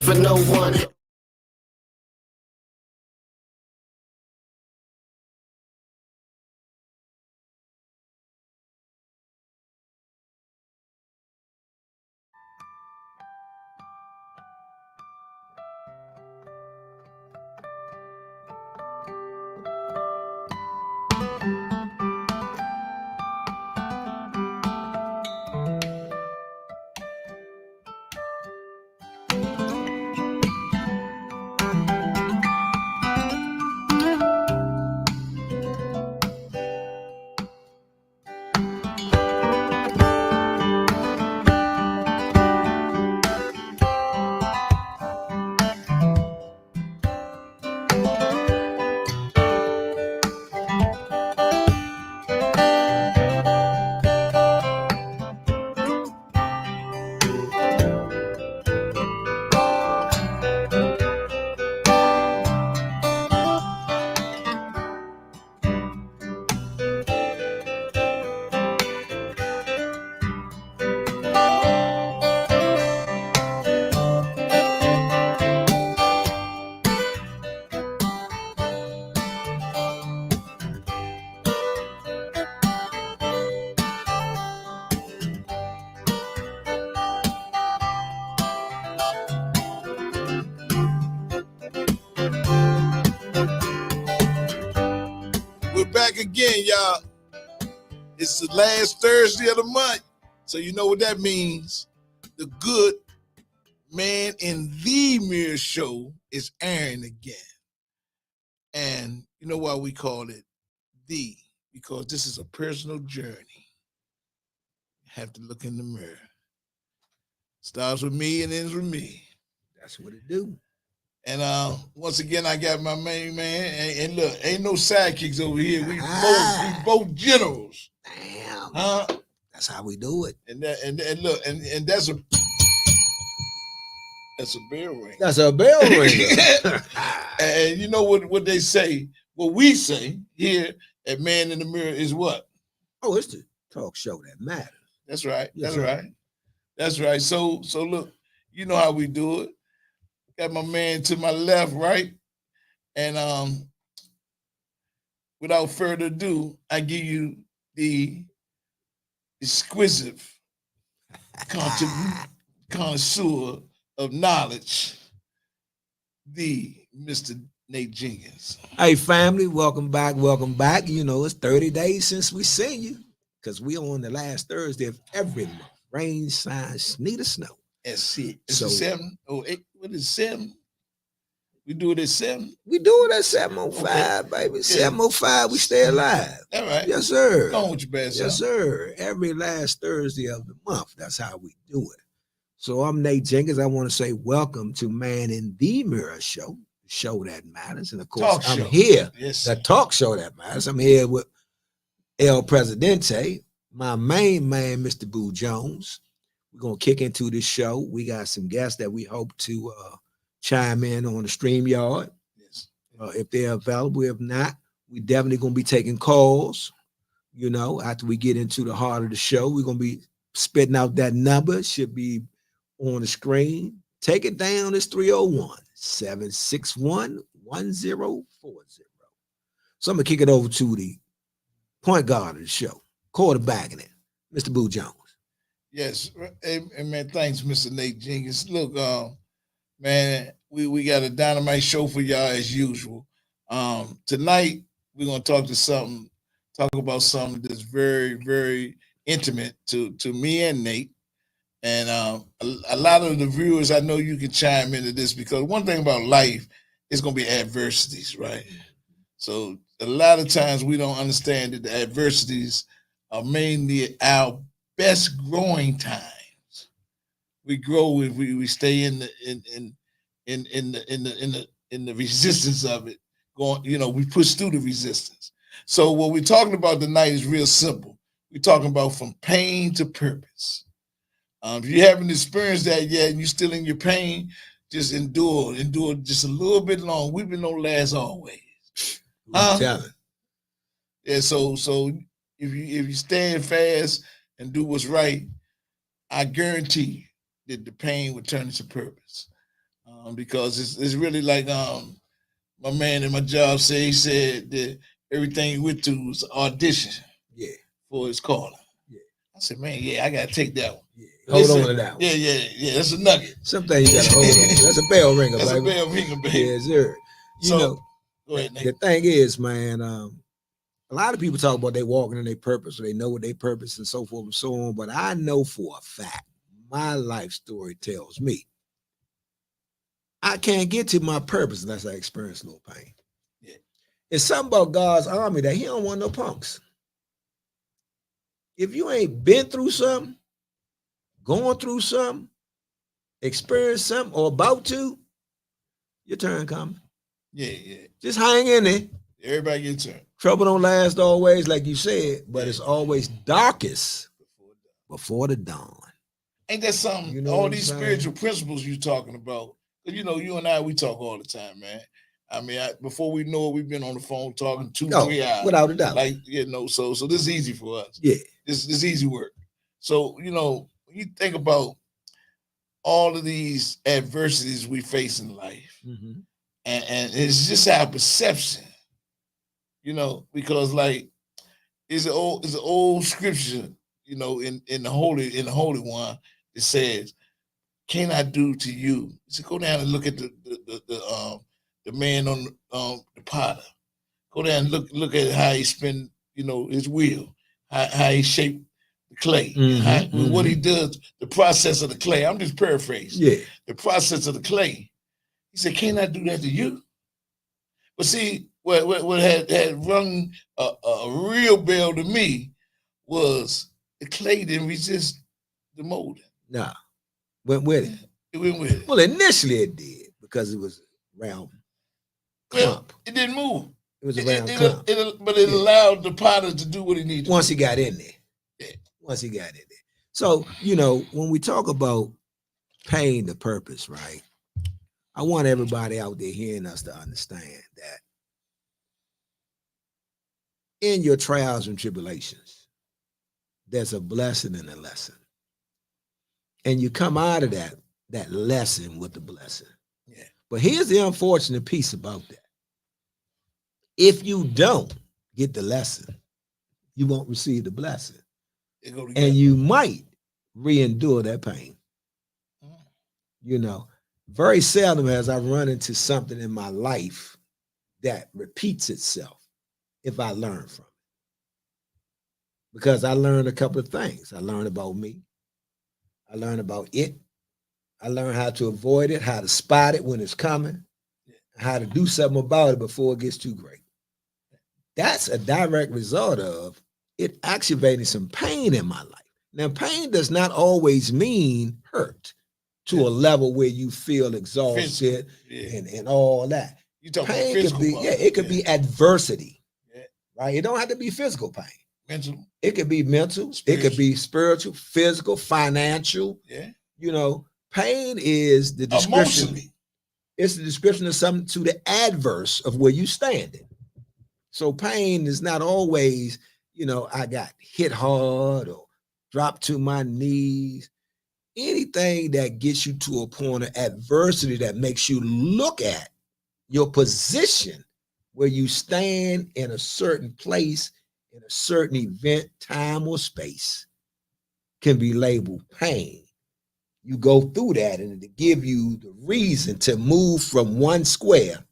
for no one. We're back again, y'all. It's the last Thursday of the month. So you know what that means. The Good Man in the Mirror show is airing again. And you know why we call it the? Because this is a personal journey. You have to look in the mirror. Starts with me and ends with me. That's what it do. And once again, I got my main man. And look, ain't no sidekicks over here. We both generals. Damn. Huh? That's how we do it. And look, and that's a bell ring. That's a bell ringer. And you know what they say? What we say here at Man in the Mirror is what? Oh, it's the talk show that matters. That's right. Yes, That's sir. right. That's right. So look, you know how we do it. Got my man to my left, right? And without further ado, I give you the exquisite connoisseur of knowledge, the Mr. Nate Jenkins. Hey, family, welcome back. Welcome back. You know, it's 30 days since we seen you because we on the last Thursday of every month. Rain, shine, sleet, or snow. That's it. It's So- 7. Oh, 8. What is 7? We do it at 7. We do it at 7:05, baby. 7:05, we stay alive. All right. Yes, sir. Go on with your bad Yes, self. sir. Every last Thursday of the month. That's how we do it. So I'm Nate Jenkins. I want to say welcome to Man in the Mirror show, the show that matters. And of course, Talk I'm show. here, Yes. the talk show that matters. I'm here with El Presidente, my main man, Mr. Boo Jones. We're going to kick into this show. We got some guests that we hope to chime in on the StreamYard. Yes. If they're available. If not, we definitely going to be taking calls. You know, after we get into the heart of the show, we're going to be spitting out that number. It should be on the screen. Take it down. It's 301-761-1040. So I'm going to kick it over to the point guard of the show, quarterbacking it, Mr. Boo Jones. Yes. Hey, man, thanks, Mr. Nate Jenkins. Look, man, we got a dynamite show for y'all as usual. Tonight we're gonna talk about something that's very, very intimate to me and Nate. And a lot of the viewers, I know you can chime into this because one thing about life is gonna be adversities, right? So a lot of times we don't understand that the adversities are mainly our best growing times. We grow if we stay in the resistance of it. Going, you know, we push through the resistance. So what we're talking about tonight is real simple. We're talking about from pain to purpose. If you haven't experienced that yet and you're still in your pain, just endure just a little bit long. Weeping don't last always. I'm telling. Yeah, so if you stand fast and do what's right, I guarantee you that the pain will turn into purpose. because it's really like my man in my job said. He said that everything he went to was audition Yeah. for his calling. Yeah. I said, man, yeah, I gotta take that one. Yeah. Hold Listen, on to that one. Yeah. That's a nugget. Something you gotta hold on. That's a bell ringer, That's baby. a bell ringer, baby. Yes, sir. You know, go ahead, Nate. the thing is, man, a lot of people talk about they walking in their purpose, or they know what their purpose and so forth and so on. But I know for a fact, my life story tells me I can't get to my purpose unless I experience a little pain. Yeah. It's something about God's army that he don't want no punks. If you ain't been through something, going through something, experienced something, or about to, your turn coming. Yeah. Just hang in there. Everybody gets turn. Trouble don't last always, like you said, but it's always darkest before the dawn. Ain't that something? You know all what these I'm saying? spiritual principles you talking about. You know, you and I, we talk all the time, man. I mean, before we know it, we've been on the phone talking 2-3 hours. Without a doubt. Like, you know, so this is easy for us. Yeah. This easy work. So, you know, when you think about all of these adversities we face in life, Mm-hmm. and it's just our perception, you know, because like it's an old scripture, you know, in the holy one, it says, "Can I do to you?" So go down and look at the man on the potter. Go down and look at how he spin, you know, his wheel, how he shaped the clay, what he does, the process of the clay. I'm just paraphrasing. Yeah. The process of the clay. He said, "Can I do that to you?" But see, what had rung a real bell to me was the clay didn't resist the molding. Nah. Went with it. It went with it. Well, initially it did because it was round clump. It didn't move. It was a round clump. But it allowed the potter to do what he needed. Once he got in there. Yeah. Once he got in there. So, you know, when we talk about paying the purpose, right? I want everybody out there hearing us to understand that in your trials and tribulations, there's a blessing and a lesson. And you come out of that lesson with the blessing. Yeah. But here's the unfortunate piece about that. If you don't get the lesson, you won't receive the blessing. And you might re-endure that pain. You know, very seldom has I run into something in my life that repeats itself if I learn from it. Because I learned a couple of things. I learned about me. I learned about it. I learned how to avoid it, how to spot it when it's coming, how to do something about it before it gets too great. That's a direct result of it activating some pain in my life. Now, pain does not always mean hurt to a level where you feel exhausted and all that. You talking pain about physical could be, pain. it could be adversity, right? It don't have to be physical pain. Mental. It could be mental. Spiritual. It could be spiritual, physical, financial. Yeah. You know, pain is the description. Emotionally. It's the description of something to the adverse of where you standing. So pain is not always, you know, I got hit hard or dropped to my knees. Anything that gets you to a point of adversity that makes you look at your position where you stand in a certain place, in a certain event, time, or space can be labeled pain. You go through that and to give you the reason to move from one square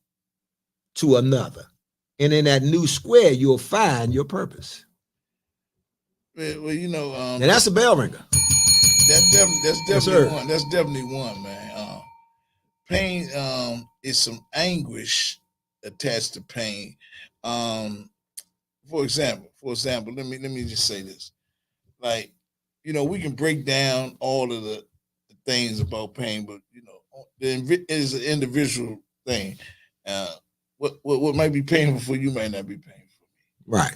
to another. And in that new square, you'll find your purpose. Well, you know, and that's a bell ringer. That's definitely one. That's definitely one, man. Pain is some anguish attached to pain. For example, let me just say this. Like, you know, we can break down all of the things about pain, but you know, it is an individual thing. What might be painful for you might not be painful. Right.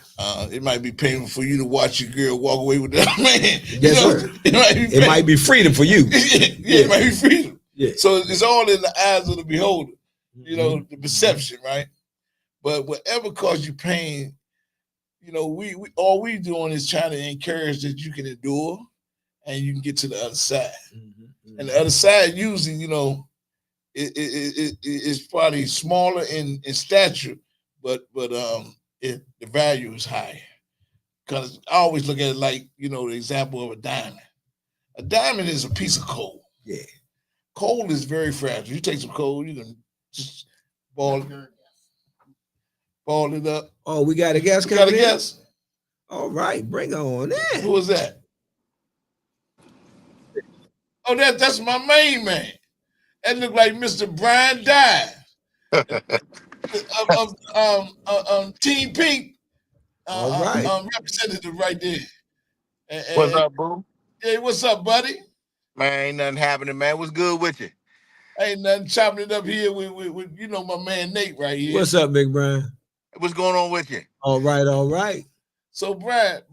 It might be painful for you to watch your girl walk away with that man. Yes, sir. It might be freedom for you. It might be freedom. Yeah. So it's all in the eyes of the beholder, you know, the perception, right? But whatever caused you pain, you know, we all we doing is trying to encourage that you can endure and you can get to the other side. And the other side usually, you know, it's probably smaller in stature, but the value is higher. Because I always look at it like the example of a diamond. A diamond is a piece of coal. Yeah. Coal is very fragile. You take some coal, you can just ball ball it up. Oh, we got a guest You got a coming in. guess? All right, bring on Who in. was that? Oh, that's my main man. That looked like Mr. Brian Dye of Team Pink All right. representative right there. What's up, boo? Hey, what's up, buddy? Man, ain't nothing happening, man. What's good with you? Ain't nothing, chopping it up here with my man Nate right here. What's up, Big Brian? What's going on with you? All right, all right. So Brian,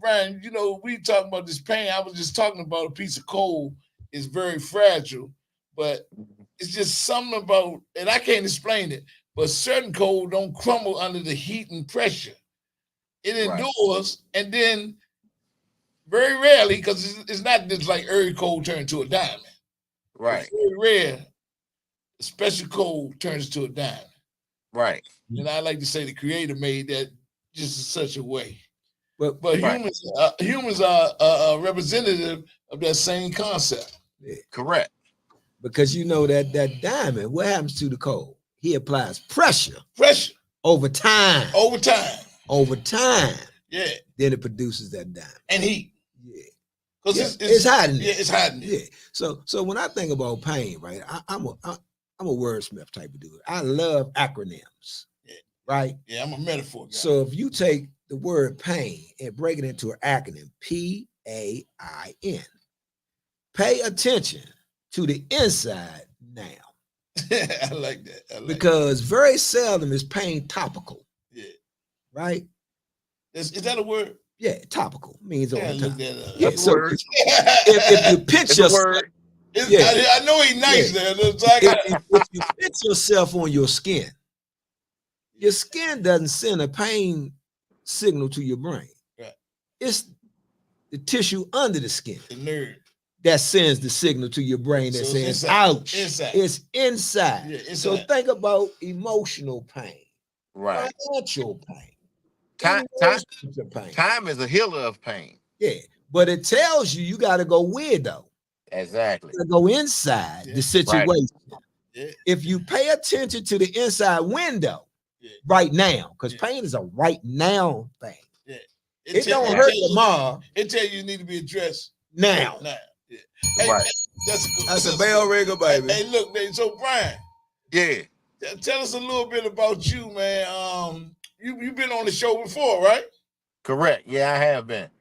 we talking about this pain. I was just talking about a piece of coal is very fragile, but it's just something about, and I can't explain it, but certain coal don't crumble under the heat and pressure. It endures, and then very rarely, because it's not just like every coal turns to a diamond. Right. It's very rare, a special coal turns to a diamond. Right. And I like to say the creator made that just in such a way. But right. humans are a representative of that same concept. Yeah. Correct. Because that diamond, what happens to the coal? He applies pressure over time. Yeah. Then it produces that diamond. And heat. Yeah. Because it's hiding. Yeah, it's hiding. Yeah. So when I think about pain, right, I'm a wordsmith type of dude. I love acronyms. Yeah. Right? Yeah, I'm a metaphor guy. So if you take the word pain and break it into an acronym, PAIN, pay attention to the inside now. I like that. Because very seldom is pain topical. Yeah. Right? Is that a word? Yeah, topical means on time. Yeah, so if you pinch yourself, I know he's nice there. If you pinch yourself on your skin doesn't send a pain signal to your brain. Right. It's the tissue under the skin, the nerve, that sends the signal to your brain that says, ouch. It's inside. Yeah, inside. So think about emotional pain, right? Financial pain. Time is a healer of pain. Yeah, but it tells you got to go weirdo. Exactly. You got to go inside the situation. Right. Yeah. If you pay attention to the inside window right now, because pain is a right now thing. Yeah. It don't hurt tomorrow. It tells you need to be addressed now. Yeah. Hey, right. That's a bell ringer, baby. Hey, look, so Brian. Yeah. Tell us a little bit about you, man. You've been on the show before, right? Correct. Yeah, I have been.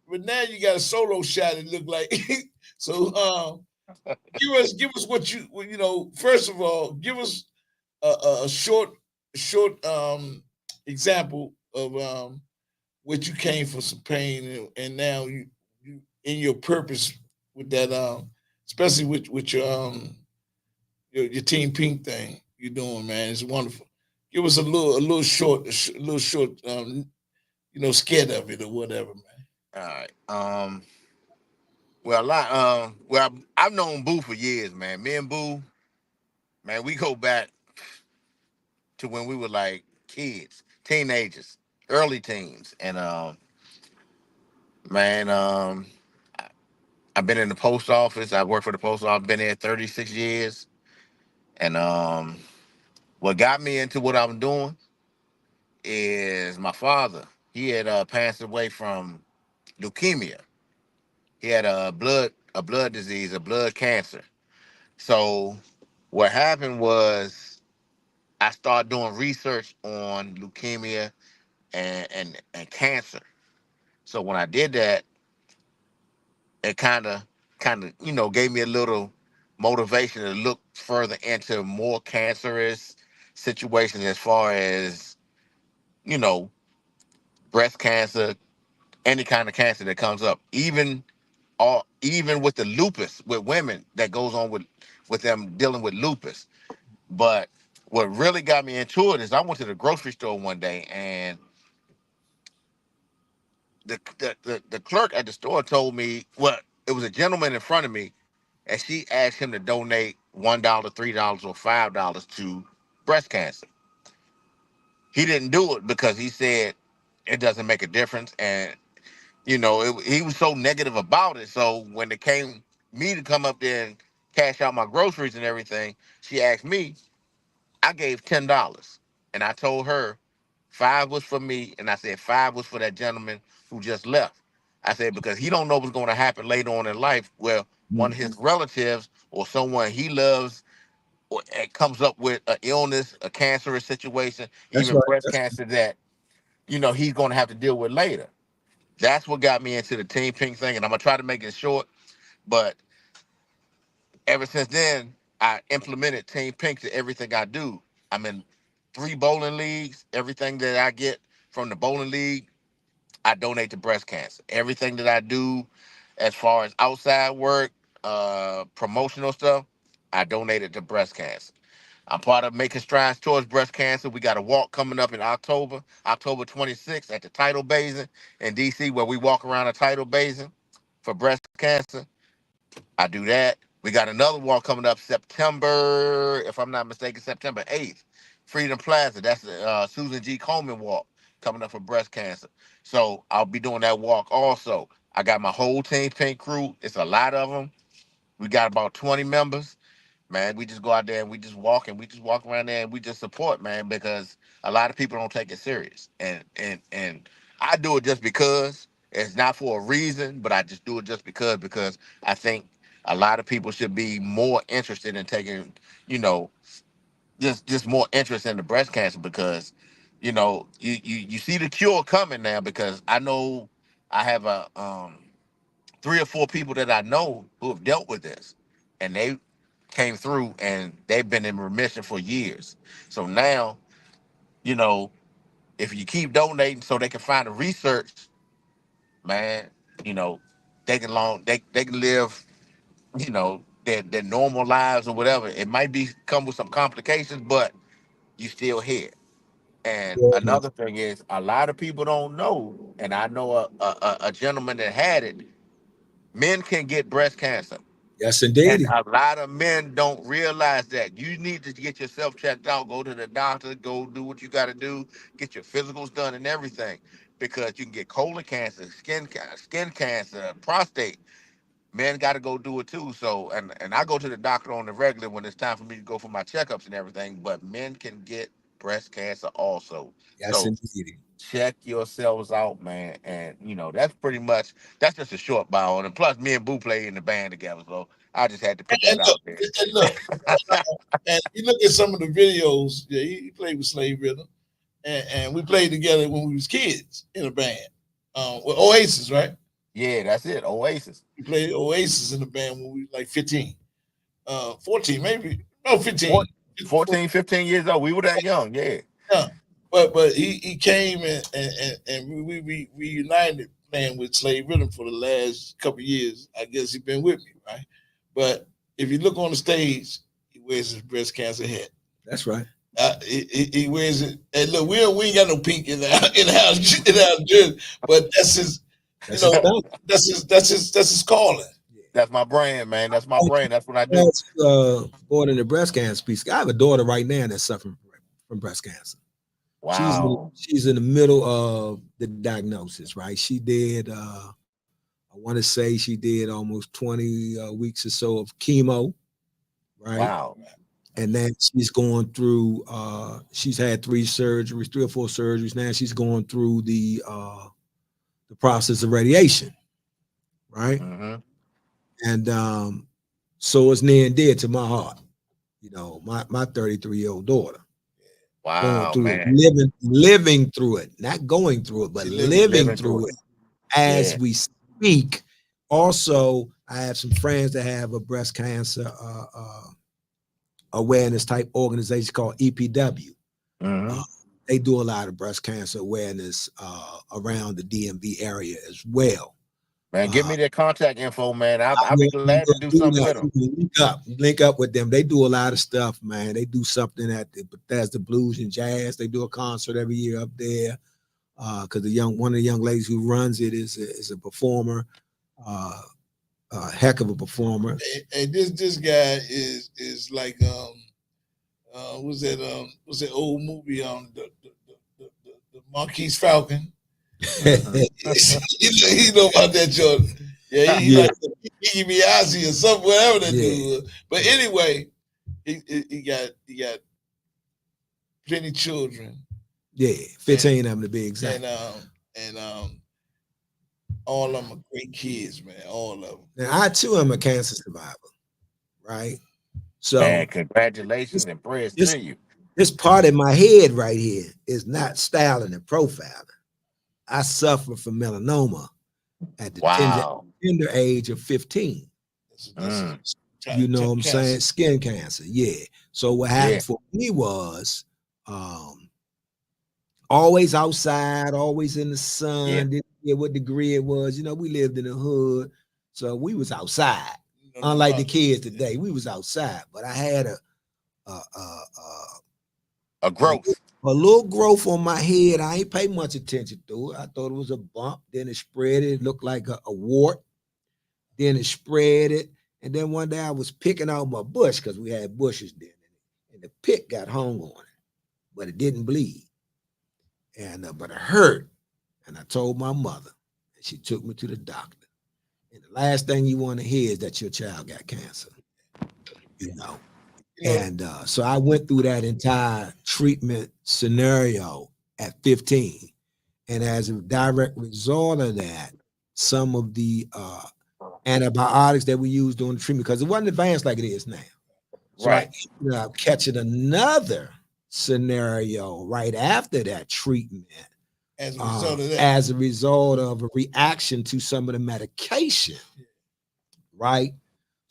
But now you got a solo shot. It look like so. Give us what you First of all, give us a short example of what you came for some pain, and now you in your purpose with that, especially with your Team Pink thing you're doing, man. It's wonderful. Give us a little short skit of it or whatever, man. All right. I've known Boo for years, man. Me and Boo, man, we go back to when we were like kids, teenagers, early teens, and I've been in the post office. I worked for the post office. Been there 36 years, and what got me into what I'm doing is my father. He had passed away from leukemia. He had a blood disease, a blood cancer. So what happened was I started doing research on leukemia and cancer. So when I did that, it kind of gave me a little motivation to look further into more cancerous situations as far as breast cancer, any kind of cancer that comes up, even with the lupus with women that goes on with them dealing with lupus. But what really got me into it is I went to the grocery store one day, and the clerk at the store told me, well, it was a gentleman in front of me, and she asked him to donate $1, $3, or $5 to breast cancer. He didn't do it because he said it doesn't make a difference, and he was so negative about it. So when it came me to come up there and cash out my groceries and everything, she asked me. I gave $10, and I told her five was for me, and I said five was for that gentleman who just left. I said because he don't know what's going to happen later on in life, where one of his relatives or someone he loves comes up with an illness, a cancerous situation, That's even right. breast cancer that he's going to have to deal with later. That's what got me into the Team Pink thing, and I'm gonna try to make it short. But ever since then, I implemented Team Pink to everything I do. I'm in 3 bowling leagues. Everything that I get from the bowling league, I donate to breast cancer. Everything that I do, as far as outside work, promotional stuff, I donated to breast cancer. I'm part of Making Strides Towards Breast Cancer. We got a walk coming up in October 26th at the Tidal Basin in DC, where we walk around a tidal basin for breast cancer. I do that. We got another walk coming up September, if I'm not mistaken, September 8th, Freedom Plaza. That's the Susan G. Komen walk coming up for breast cancer. So I'll be doing that walk also. I got my whole Team Pink crew. It's a lot of them. We got about 20 members. Man, we just go out there and we just walk around there and we just support, man, because a lot of people don't take it serious. And I do it just because. It's not for a reason, but I just do it just because I think a lot of people should be more interested in taking, you know, just more interest in the breast cancer because, you see the cure coming now because I know I have a 3 or 4 people that I know who have dealt with this, and they came through and they've been in remission for years. So now, you know, if you keep donating so they can find the research, man, you know, they can live, their normal lives or whatever. It might be come with some complications, but you still here. And Yeah. another thing is, a lot of people don't know, and I know a gentleman that had it. Men can get breast cancer. Yes, And indeed. a lot of men don't realize that you need to get yourself checked out, go to the doctor, go do what you got to do, get your physicals done and everything, because you can get colon cancer, skin cancer, prostate. Men got to go do it too. So, and I go to the doctor on the regular when it's time for me to go for my checkups and everything. But men can get breast cancer also. Yes, So indeed. check yourselves out, man. And that's just a short bio. And plus, me and Boo play in the band together, so I just had to put that And look, out there. and look, and you look at some of the videos. Yeah, he played with Slave Rhythm, and we played together when we was kids in a band with Oasis, right? Yeah, that's it. Oasis. We played Oasis in the band when we were like 15, 14, maybe no Four- 15. 14, 15 years old. We were that young. Yeah. Yeah, but he came and we reunited playing with Slave Rhythm for the last couple of years. I guess he's been with me, right? But if you look on the stage, he wears his breast cancer hat. That's right. He wears it. And look, we ain't got no pink in the house in our jersey, but that's his. You That's his know, thing. that's his calling. That's my brand, man. That's my brand. That's what I do. That's born in the breast cancer piece. I have a daughter right now that's suffering from breast cancer. Wow. She's in the middle of the diagnosis, right? She did I want to say she did almost 20 weeks or so of chemo, right? Wow. And then she's going through she's had 3 or 4 surgeries. Now she's going through the process of radiation, right? Mm-hmm. And so it's near and dear to my heart. You know, my 33-year-old daughter going Wow, through it, man. living through it, not going through it, but She living Living through through it. it as Yeah. we speak. Also, I have some friends that have a breast cancer awareness type organization called EPW. Mm-hmm. They do a lot of breast cancer awareness around the DMV area as well. Man, give me their contact info, man. I'll be Yeah, glad to do something with them. link up with them. They do a lot of stuff, man. They do something at the Bethesda Blues and Jazz. They do a concert every year up there. Because one of the young ladies who runs it is a performer. a heck of a performer. And this guy is like was that old movie the Marquis Falcon? You know about that, Jordan. Yeah, he Yeah. like Iggy Biasi or something, whatever that Yeah. dude was. But anyway, he got plenty children, Yeah, 15 of them to be exact. and all of them are great kids, man. All of them. Now, I too am a cancer survivor, right? So Man, congratulations and prayers this- to you. this part in my head right here is not styling and profiling. I suffer from melanoma at the Wow. tender age of 15. You know what I'm saying? Skin cancer. Yeah. So what happened for me was always outside, always in the sun, didn't care what degree it was. You know, we lived in the hood. So we was outside. Unlike the kids today, we was outside. But I had a growth. A little growth on my head. I ain't pay much attention to it. I thought it was a bump. Then it spread. It looked like a wart. Then it spread it. And then one day I was picking out my bush because we had bushes then. And the pick got hung on it, but it didn't bleed. And but it hurt. And I told my mother, and she took me to the doctor. And the last thing you want to hear is that your child got cancer. You know. And so I went through that entire treatment scenario at 15. And as a direct result of that, some of the antibiotics that we used during the treatment, because it wasn't advanced like it is now. So I ended up catching another scenario right after that treatment. As a result of that. As a result of a reaction to some of the medication, right?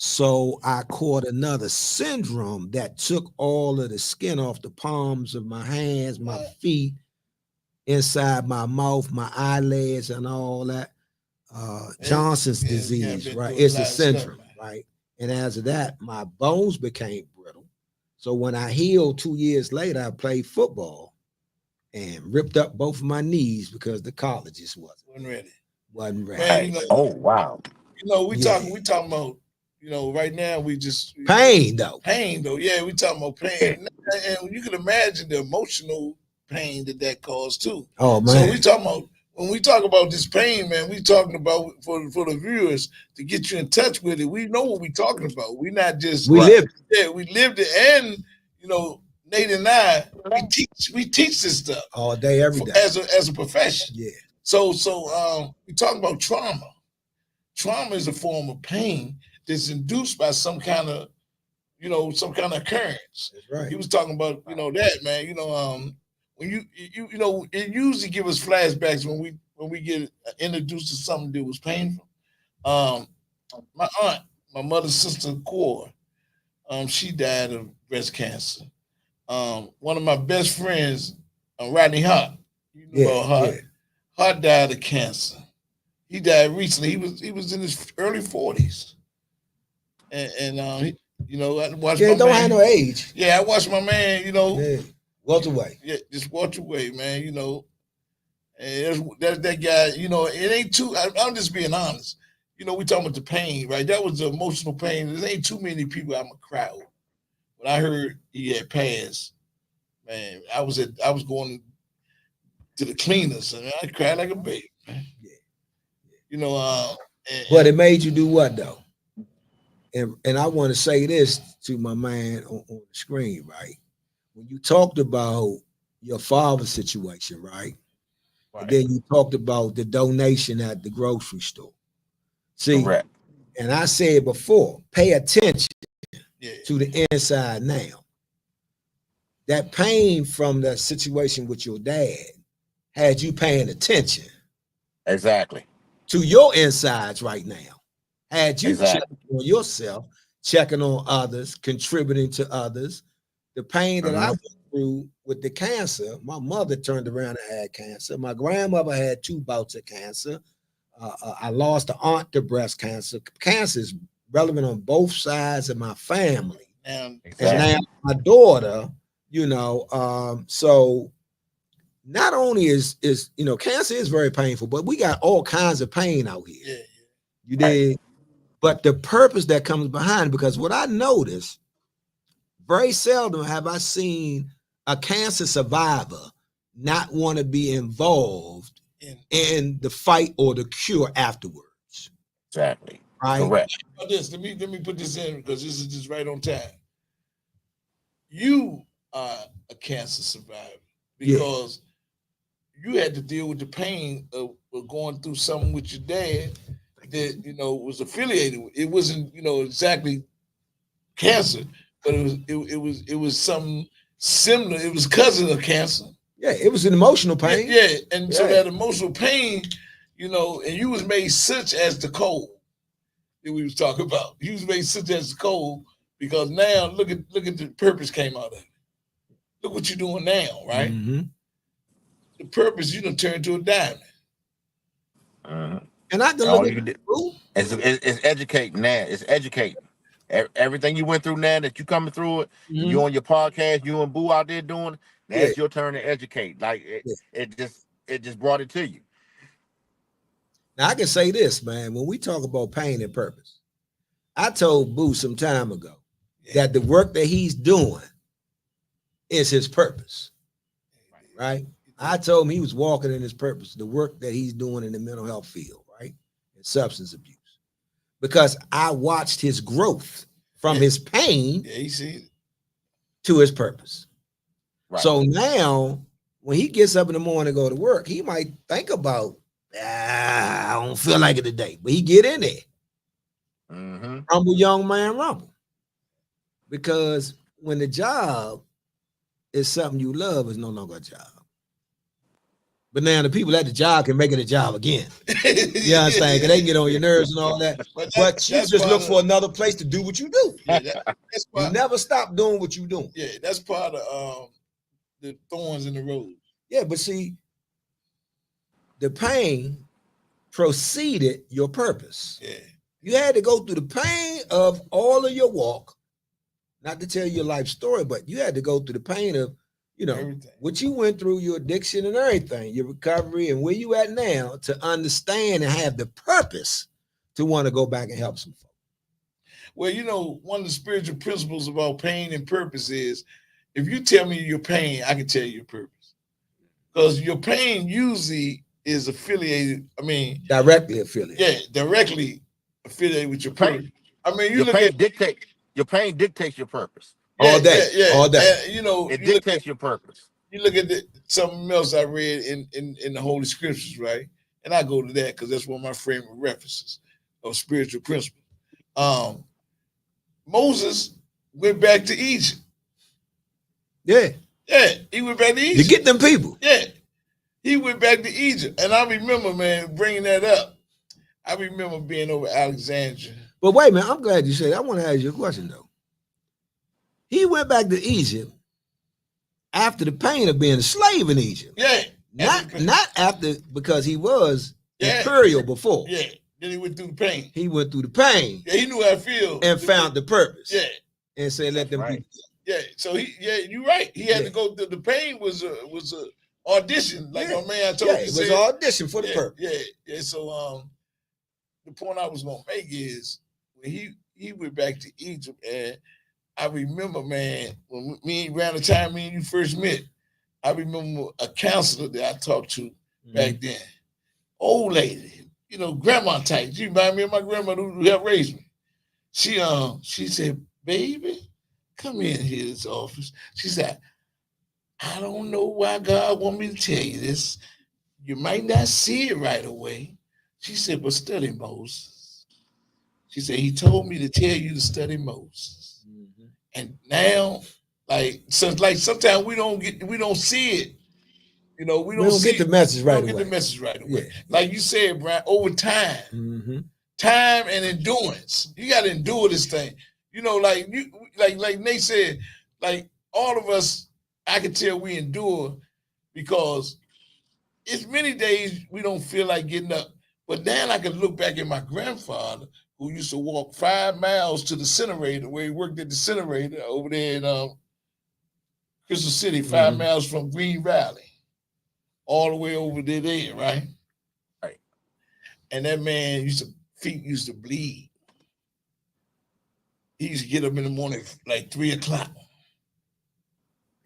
So I caught another syndrome that took all of the skin off the palms of my hands, my feet, inside my mouth, my eyelids, and all that. Johnson's disease, right? It's a syndrome, right? And as of that, my bones became brittle. So when I healed 2 years later, I played football and ripped up both of my knees because the cartilages wasn't ready. Man, you know, oh wow. You know, we talking about, you know, right now we just pain though. Yeah, we talking about pain. And you can imagine the emotional pain that caused too. Oh man. So we talking about, when we talk about this pain, man, we talking about for the viewers to get you in touch with it. We know what we talking about. We not just we lived it, and you know, Nate and I we teach this stuff all day, every day as a profession. Yeah. So we talk about trauma. Trauma is a form of pain that's induced by some kind of occurrence. That's right. He was talking about, you know, that, man. You know, when you know, it usually give us flashbacks when we get introduced to something that was painful. My aunt, my mother's sister, Core, she died of breast cancer. One of my best friends, Rodney Hart, you know about Hart. Yeah. Hart died of cancer. He died recently. He was in his early 40s, and you know, I watched. Yeah, my don't man. have no age. Yeah, I watched my man. You know, walk away. Yeah, just walk away, man. You know, and there's that guy. You know, it ain't too. I'm just being honest. You know, we talking about the pain, right? That was the emotional pain. There ain't too many people I'm a crowd. When I heard he had passed, man, I was going to the cleaners, and I cried like a baby, man. Yeah. You know, but it made you do what though? And I want to say this to my man on the screen, right? When you talked about your father's situation, right? And then you talked about the donation at the grocery store. See, correct. And I said before, pay attention to the inside now. That pain from the situation with your dad had you paying attention. Exactly. To your insides right now. Had you checking on yourself, checking on others, contributing to others. The pain that I went through with the cancer, my mother turned around and had cancer. My grandmother had 2 bouts of cancer. I lost an aunt to breast cancer. Cancer is relevant on both sides of my family. And now my daughter, you know, so not only is you know, cancer is very painful, but we got all kinds of pain out here. You did. but the purpose that comes behind. Because what I noticed, very seldom have I seen a cancer survivor not want to be involved in the fight or the cure afterwards. Exactly. Right. Correct. Let me put this in because this is just right on time. You are a cancer survivor because you had to deal with the pain of going through something with your dad that was affiliated with. It wasn't exactly cancer, but it was something similar. It was cousin of cancer. Yeah, it was an emotional pain. Yeah, and so that emotional pain, and you was made such as the coal that we was talking about. You was made such as the coal because now look at the purpose came out of it. Look what you're doing now, right? Mm-hmm. The purpose you done turned to a diamond. And I can All look you at can do is educating now. It's educating. Everything you went through now that you coming through it, you on your podcast, you and Boo out there doing. Now it's your turn to educate. Like it just brought it to you. Now I can say this, man. When we talk about pain and purpose, I told Boo some time ago that the work that he's doing is his purpose. Right? I told him he was walking in his purpose, the work that he's doing in the mental health field, right? And substance abuse. Because I watched his growth from his pain to his purpose. Right. So now when he gets up in the morning to go to work, he might think about, I don't feel like it today, but he get in there. Rumble, young man, rumble. Because when the job is something you love, it's no longer a job. But now the people at the job can make it a job again. You understand? Because they can get on your nerves and all that. But you just look for another place to do what you do. You never stop doing what you're doing. Yeah, that's part of the thorns in the road. Yeah, but see, the pain preceded your purpose. Yeah. You had to go through the pain of all of your walk, not to tell your life story, but you had to go through the pain of everything. What you went through, your addiction and everything, your recovery and where you at now to understand and have the purpose to want to go back and help some folks. Well, one of the spiritual principles about pain and purpose is if you tell me your pain, I can tell you your purpose. Because your pain usually is affiliated, directly affiliated. Yeah, directly affiliated with your pain. Your pain dictates your purpose. All day, all day. And, it dictates your purpose. You look at something else I read in the Holy Scriptures, right? And I go to that because that's one of my frame of references of spiritual principles. Moses went back to Egypt. Yeah, he went back to Egypt. You get them people. Yeah, he went back to Egypt, and I remember, man, bringing that up. I remember being over Alexandria. But wait, man, I'm glad you said that. I want to ask you a question though. He went back to Egypt after the pain of being a slave in Egypt. Yeah. Not after, because he was imperial before. Yeah. Then he went through the pain. He went through the pain. Yeah, he knew how to feel. And found the purpose. Yeah. And said, let them right. people. Yeah. So you're right. He had to go through the pain was a audition. Like my man told me. It was an audition for the purpose. Yeah. So the point I was gonna make is when he went back to Egypt, and I remember, man, when around the time me and you first met, I remember a counselor that I talked to back then. Old lady, grandma type. She reminded me of my grandmother who helped raise me. She said, baby, come in here to this office. She said, I don't know why God want me to tell you this. You might not see it right away. She said, but study Moses. She said, he told me to tell you to study Moses. And now, sometimes we don't see it. We don't get the message right away. Get the message right away. Yeah. Like you said, Brian, over time, time and endurance. You got to endure this thing. Like Nate said, like all of us, I can tell we endure because it's many days we don't feel like getting up. But then I can look back at my grandfather who used to walk 5 miles to the incinerator, where he worked at the incinerator over there in Crystal City, 5 miles from Green Valley, all the way over there, right? Right. And that man feet used to bleed. he used to get up in the morning like 3:00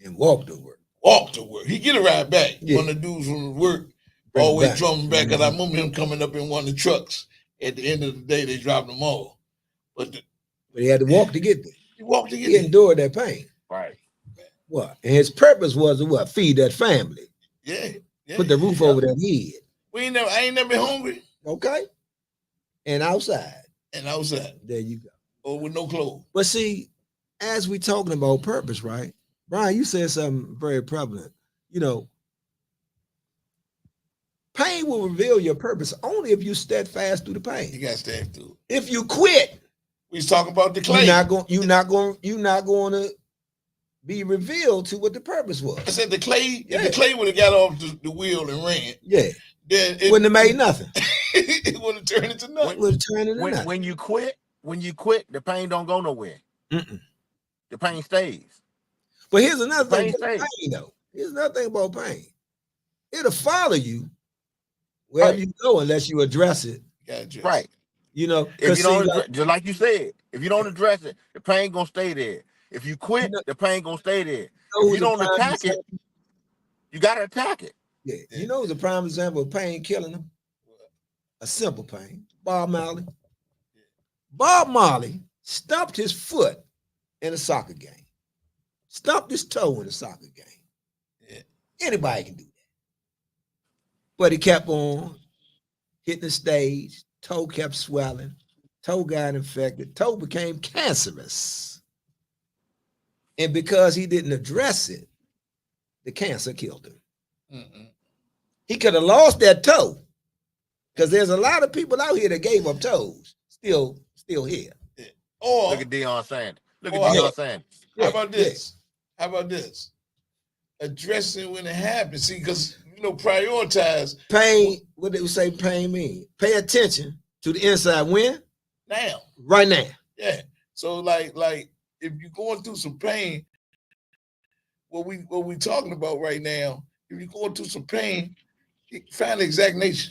and walk to work. walk to work. He get a ride back. Yeah. One of the dudes from work Bring always back. drove him back. Because I Mhm. remember him coming up in one of the trucks. At the end of the day, they dropped him off. But But he had to walk to get there. he walked to get He there. endured that pain. Right. What? And his purpose was to what? Feed that family. Yeah. Put the roof over their head. I ain't never been hungry. Okay? And outside. And outside. There you go. Or with no clothes. But see, as we talking about purpose, right? Brian, you said something very prevalent. You know, pain will reveal your purpose only if you steadfast through the You pain. got to stand through. If you quit, We was talking about the clay. you're not going to be revealed to what the purpose was. I said the clay, Yeah. if the clay would have got off the wheel and ran, Yeah, then wouldn't have made nothing. it would have turned into nothing. Would have turned into nothing. When you quit, the pain don't go nowhere. Mm-mm. The pain stays. But here's another thing Pain about stays. pain, though. Here's another thing about pain. It'll follow you wherever Right. you go unless you address it. Got addressed. Right. You know, If 'cause you see, don't, like, just like you said, if you don't address it, the pain gonna stay there. If you quit, You know- the pain gonna stay there. who's If you a don't prime attack it, example- you gotta attack it. Yeah, you know, it's a prime example of pain killing them. A simple pain. Bob Marley. Bob Marley stumped his foot in a soccer game. Stumped his toe in a soccer game. Yeah. Anybody can do that. But he kept on hitting the stage. Toe kept swelling. Toe got infected. Toe became cancerous. And because he didn't address it, the cancer killed him. Mm-mm. He could have lost that toe. Because there's a lot of people out here that gave up toes, still here. Or Look at Deion Sanders. Look at Oh, Deion Sanders. how about this? How about this? Addressing when it happens. See, because prioritize Pain, what did we say pain mean? Pay attention to the inside when? now. Right now. Yeah. So like if you're going through some pain, what we talking about right now, if you're going through some pain, find the exact nature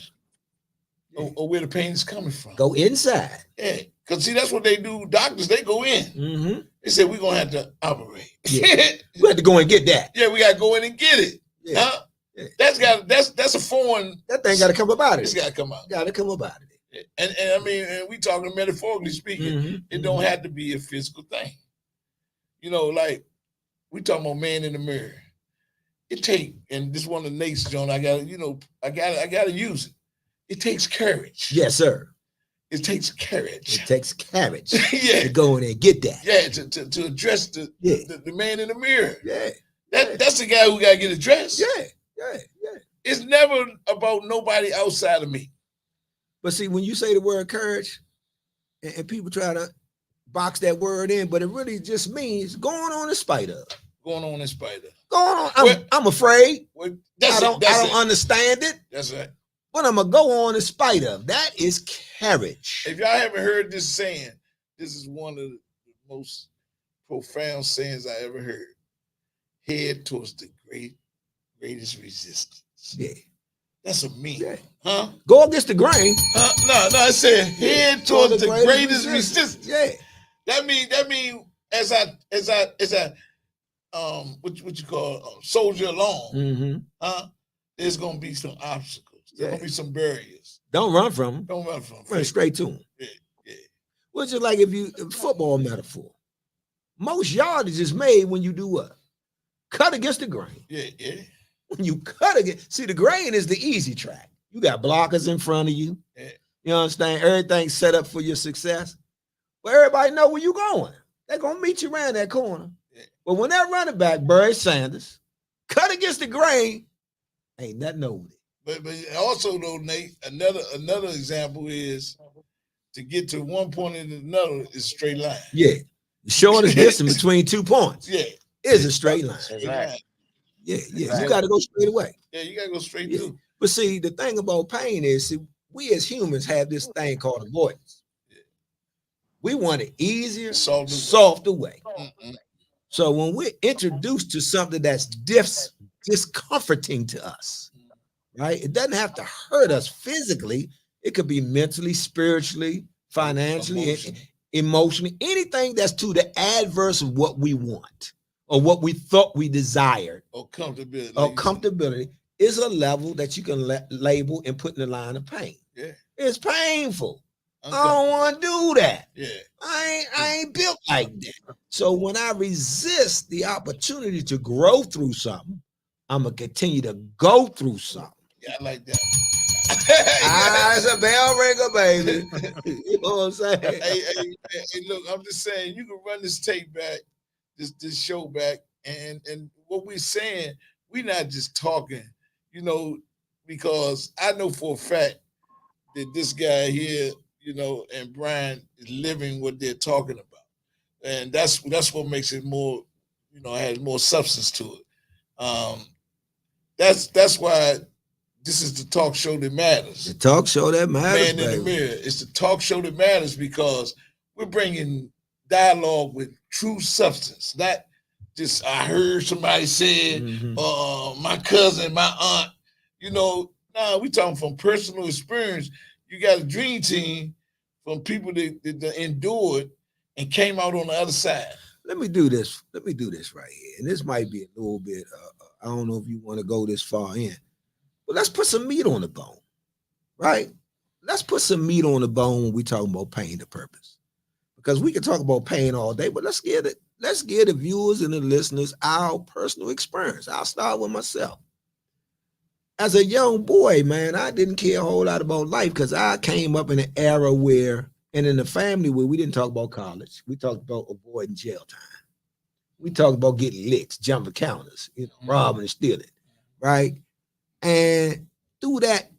of where the pain is coming from. Go inside. Yeah. Because see, that's what they do. Doctors, they go in. Mm-hmm. They say we're gonna have to operate. Yeah. We had to go and get that. Yeah, we gotta go in and get it. Yeah. Huh? Yeah. That's a foreign. That thing got to come up out of It's it. gotta come out. Got to come up out of it. And I mean, and we talking metaphorically speaking. Mhm, It don't have to be a physical thing. Like we talking about man in the mirror. It take, and this one of Nate's John. I gotta use it. It takes courage. Yes, sir. It takes It courage. takes courage Yeah. to go in there and get that. Yeah. To address Yeah. the man in the mirror. Yeah. That's the guy who gotta get addressed. Yeah. Yeah. Yeah. It's never about nobody outside of me. But see, when you say the word courage, and people try to box that word in, but it really just means going on in spite of. Going on in spite of. Going on. Well- I'm afraid. Well, I don't understand it, That's right. but I'm gonna go on in spite of. That is courage. If y'all haven't heard this saying, this is one of the most profound sayings I ever heard. Head towards the greatest resistance. Yeah. That's a mean, Yeah. huh? Go against the grain. No, I said head towards the greatest resistance. Yeah. That mean as I what you call soldier along, Mm-hmm. huh? There's gonna be some obstacles. There's Yeah. gonna be some barriers. Don't run from them. Don't run from Run them. straight to them. Yeah, yeah. Which is like if you football metaphor. Most yardage is made when you do what? Cut against the grain. Yeah, yeah. When you cut against, see, the grain is the easy track. You got blockers in front of you. Yeah. You understand? Everything's set up for your success. Well, everybody know where you going. They're gonna meet you around that corner. Yeah. But when that running back, Barry Sanders, cut against the grain, ain't nothing over it. But also though, Nate, another example is to get to one point and another is a straight line. Yeah. The shortest distance between 2 points Yeah. is a straight line. Straight Exactly. line. Yeah, yeah. You Exactly. got to go straight away. Yeah, you gotta go straight Yeah. through. But see, the thing about pain is, see, we as humans have this thing called avoidance. We want it easier, Solve the- softer way. Mm-mm. So when we're introduced to something that's discomforting to us, right? It doesn't have to hurt us physically. It could be mentally, spiritually, financially, Emotionally. emotionally, anything that's to the adverse of what we want or what we thought we desired Or comfortability. or like you said. comfortability is a level that you can label and put in the line of pain. Yeah. It's painful. I Uncomfortable. don't want to do that. Yeah. I ain't built like that. So when I resist the opportunity to grow through something, I'm gonna continue to go through something. Yeah, I like that. It's a bell ringer, baby. You know what I'm saying? Hey, look, I'm just saying you can run this tape back, this show back, and what we're saying, we're not just talking, you know, because I know for a fact that this guy here, you know, and Brian is living what they're talking about. And that's what makes it more, you know, has more substance to it. That's why this is the talk show that matters. The talk show that matters, Man in the Mirror. It's the talk show that matters because we're bringing dialogue with true substance, not just I heard somebody said, my cousin, my aunt. You know, we talking from personal experience. You got a dream team from people that endured and came out on the other side. Let me do this. Let me do this right here. And this might be a little bit, I don't know if you want to go this far in, but let's put some meat on the bone, right? Let's put some meat on the bone when we talking about pain to purpose. Because we can talk about pain all day, but let's give the viewers and the listeners our personal experience. I'll start with myself. As a young boy, man, I didn't care a whole lot about life because I came up in an era where, and in a family where we didn't talk about college. We talked about avoiding jail time. We talked about getting licks, jumping counters, you know, robbing and stealing, right? And through that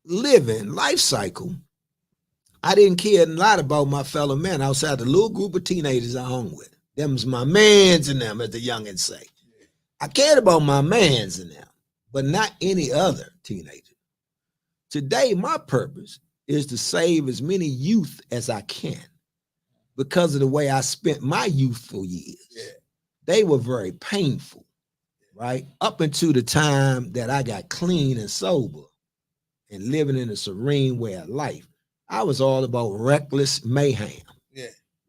living life cycle, I didn't care a lot about my fellow men outside the little group of teenagers I hung with. Them's my mans and them, as the youngins say. I cared about my mans and them, but not any other teenager. Today, my purpose is to save as many youth as I can because of the way I spent my youthful years. Yeah. They were very painful, right? Up until the time that I got clean and sober and living in a serene way of life. I was all about reckless mayhem,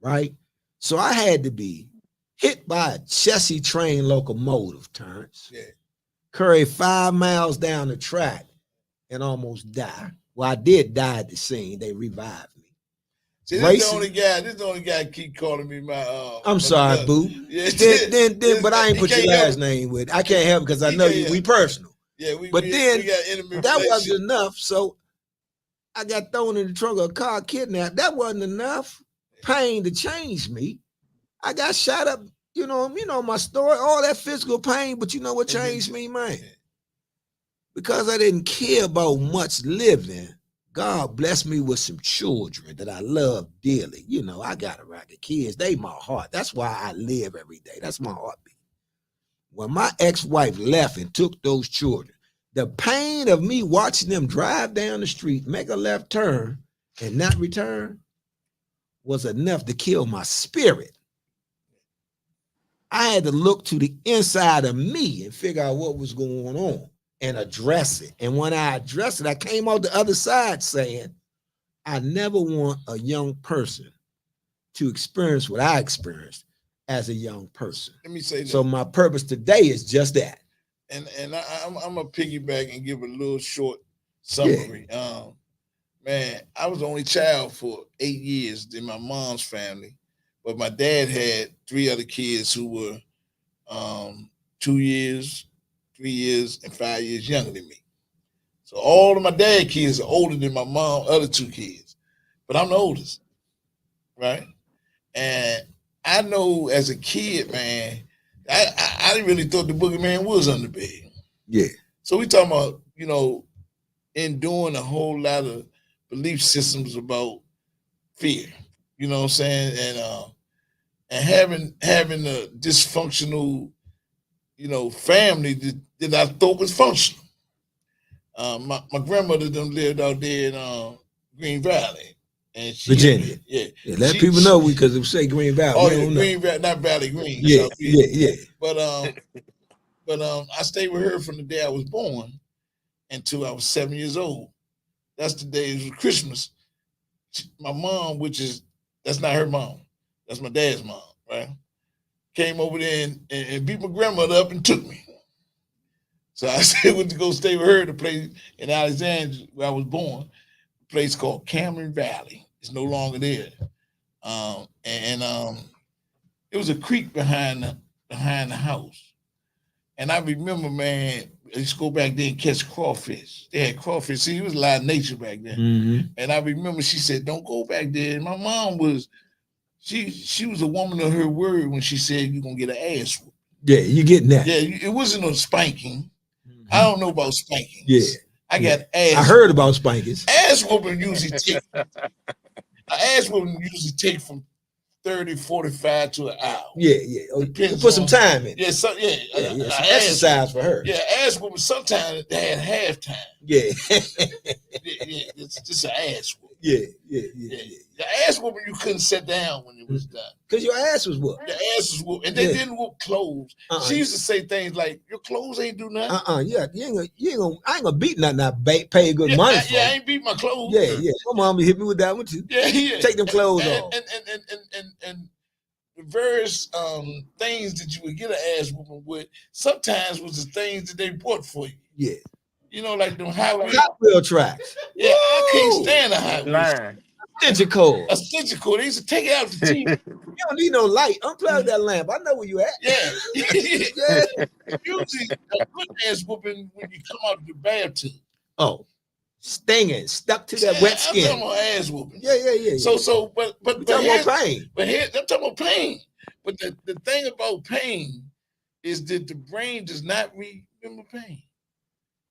right? So I had to be hit by a chassis train locomotive, Terrence, carry 5 miles down the track and almost die. Well, I did die at the scene. They revived me. See, this is the only guy keep calling me my I'm my sorry, cousin. boo. Yeah, Then, but I ain't put your last name with it. I can't help it because I know we personal. Yeah, we got that wasn't enough. So I got thrown in the trunk of a car, kidnapped. That wasn't enough pain to change me. I got shot up, you know my story, all that physical pain, but you know what changed me, man? Because I didn't care about much living, God blessed me with some children that I love dearly. You know, I got a rack of kids. They my heart. That's why I live every day. That's my heartbeat. When my ex-wife left and took those children, the pain of me watching them drive down the street, make a left turn, and not return was enough to kill my spirit. I had to look to the inside of me and figure out what was going on and address it. And when I addressed it, I came out the other side saying, I never want a young person to experience what I experienced as a young person. Let me say that. So my purpose today is just that. And I'm gonna piggyback and give a little short summary. Man, I was the only child for 8 years in my mom's family, but my dad had 3 other kids who were 2 years, 3 years, and 5 years younger than me. So all of my dad kids are older than my mom, other 2 kids, but I'm the oldest, right? And I know as a kid, man, I didn't really thought the boogeyman was under the bed. Yeah. So we talking about, enduring a whole lot of belief systems about fear, you know what I'm saying? And having a dysfunctional, family that I thought was functional. My grandmother done lived out there in Green Valley. And Virginia. Yeah. Let people know because we say Green Valley. Oh, yeah, Green Valley, not Valley Green. Yeah. But I stayed with her from the day I was born until I was 7 years old. That's the day it was Christmas. My mom, which is That's not her mom. That's my dad's mom, right? Came over there and beat my grandmother up and took me. So I said went to go stay with her at a place in Alexandria where I was born, a place called Cameron Valley. It's no longer there. It was a creek behind the house. And I remember, man, I used to go back there and catch crawfish. They had crawfish. See, it was a lot of nature back then. Mm-hmm. And I remember she said, "Don't go back there." And my mom was, she was a woman of her word when she said you're gonna get an ass whoop. Yeah, you getting that. Yeah, it wasn't no spanking. Mhm. I don't know about spankings. Yeah. I got ass. I heard about spankings. Ass whooping usually take an ass whooping usually take from 30, 45 to an hour. Yeah, yeah. Oh, Depends put some on- time in. Yeah, so Yeah, yeah, some ass- exercise for her. Yeah, ass whooping sometimes they had halftime. Yeah. Yeah, it's just an ass whooping. yeah, yeah, Yeah. yeah. The ass whooping you couldn't sit down when it was done. Because your ass was whooped. The ass was whooped, and they Yeah. didn't whoop clothes. Uh-uh. She used to say things like, "Your clothes ain't do nothing." Yeah, I ain't gonna beat nothing I pay good money for. I ain't beat my clothes. Yeah. My mama hit me with that one too. Yeah. Take them clothes off. And the various things that you would get an ass whooping with sometimes was the things that they bought for you. Yeah. You know, like them highway. Hot wheel tracks. Yeah, I can't Woo! stand a highway. Line. Stitcher cord. A stitcher cord. They used to take it out the TV. You don't need no light. Unplug that lamp. I know where you at. Yeah. Yeah. Usually a good ass whooping when you come out of the bathtub. Oh, stinging, stuck to that wet I'm skin. talking about ass whooping. Yeah. But We talking about pain. But here, I'm talking about pain. But the thing about pain is that the brain does not remember pain.